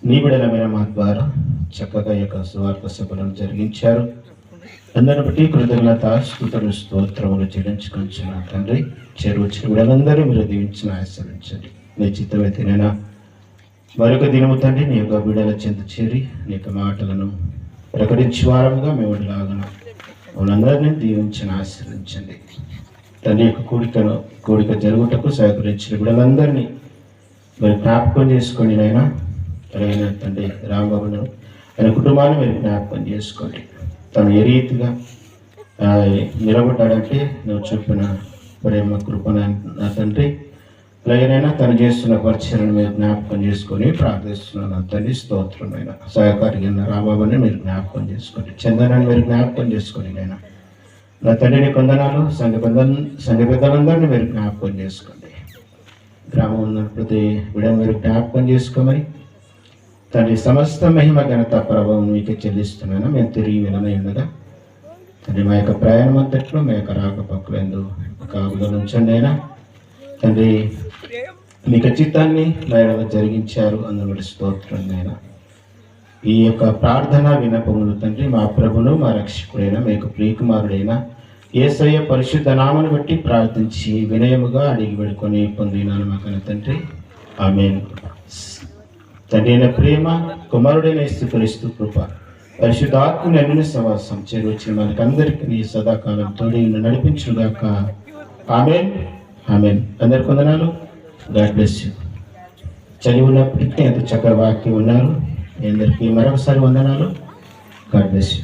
S4: నీ బిడలమైన మా ద్వారా చక్కగా యొక్క సువార్త సభలను జరిగించారు. అందరిని బట్టి కృతజ్ఞత స్తుతులు స్తోత్రములు చెల్లించుకొంచున్నాను తండ్రి. చేరువచ్చిన బిడలందరూ మీరు దీవించిన ఆశీర్వదించండి. నీ చిత్తమైతేనైనా మరొక దినము తండ్రి నీ యొక్క బిడల చెంత చేరి నీ యొక్క మాటలను ప్రకటించే వారముగా మేము లాగా వాళ్ళందరినీ దీవించిన ఆశీర్వదించండి తండ్రి. యొక్క కూడిక జరుగుటకు సహకరించిన బిడ్డలందరినీ మరి జ్ఞాపకం చేసుకోండి నాయన. అలాగే తండ్రి రాంబాబును ఆయన కుటుంబాన్ని మీరు జ్ఞాపకం చేసుకోండి. తను ఏ రీతిగా నిలబడ్డాడంటే నువ్వు చెప్పిన ప్రేమ కృపణ నా తండ్రి. అలాగేనైనా తను చేస్తున్న పరిచయను మీరు జ్ఞాపకం చేసుకొని ప్రార్థిస్తున్నాను తండ్రి. స్తోత్రమైన సహకారిగా రాంబాబుని మీరు జ్ఞాపకం చేసుకోండి. చందనాన్ని మీరు జ్ఞాపకం చేసుకోండి నాయన. నా తండ్రిని కొందనాలు సంఘ పెద్దలందరినీ మీరు జ్ఞాపకం చేసుకోండి. గ్రామం ఉన్న ప్రతి విడని మీరు జ్ఞాపకం చేసుకోమని తండ్రి. సమస్త మహిమ ఘనత ప్రభావం మీకే చెల్లిస్తున్నాను. మేము తిరిగి వినమై ఉండగా తండ్రి మా యొక్క ప్రయాణం అంతట్లో మా యొక్క రాకపోకలందు కాపుగా ఉంచండి అయినా తండ్రి. మీ ఖచ్చితాన్ని మహిళలు జరిగించారు, అందులో స్తోత్రం అయినా. ఈ యొక్క ప్రార్థన విన్నపములు తండ్రి మా ప్రభును మా రక్షకుడైన మీకు ప్రియకుమారుడైన యేసయ్య పరిశుద్ధ నామను బట్టి ప్రార్థించి వినయముగా అడిగి పెడుకొని పొందినాను మా కన్న తండ్రి. ఆమేన్. తండ్రి అయిన ప్రేమ, కుమారుడైన యేసుక్రీస్తు కృప, పరిశుద్ధాత్మని అన్ని సవాసం చేరువచ్చిన మనకందరికీ నీ సదాకాలం తోడి నడిపించుగాక. ఆమేన్, ఆమేన్. అందరికి వందనాలు. God bless you. చదివి ఉన్నప్పటికీ ఎంత చక్కగా వాక్యం ఉన్నారు. అందరికీ మరొకసారి వందనాలు. God bless you.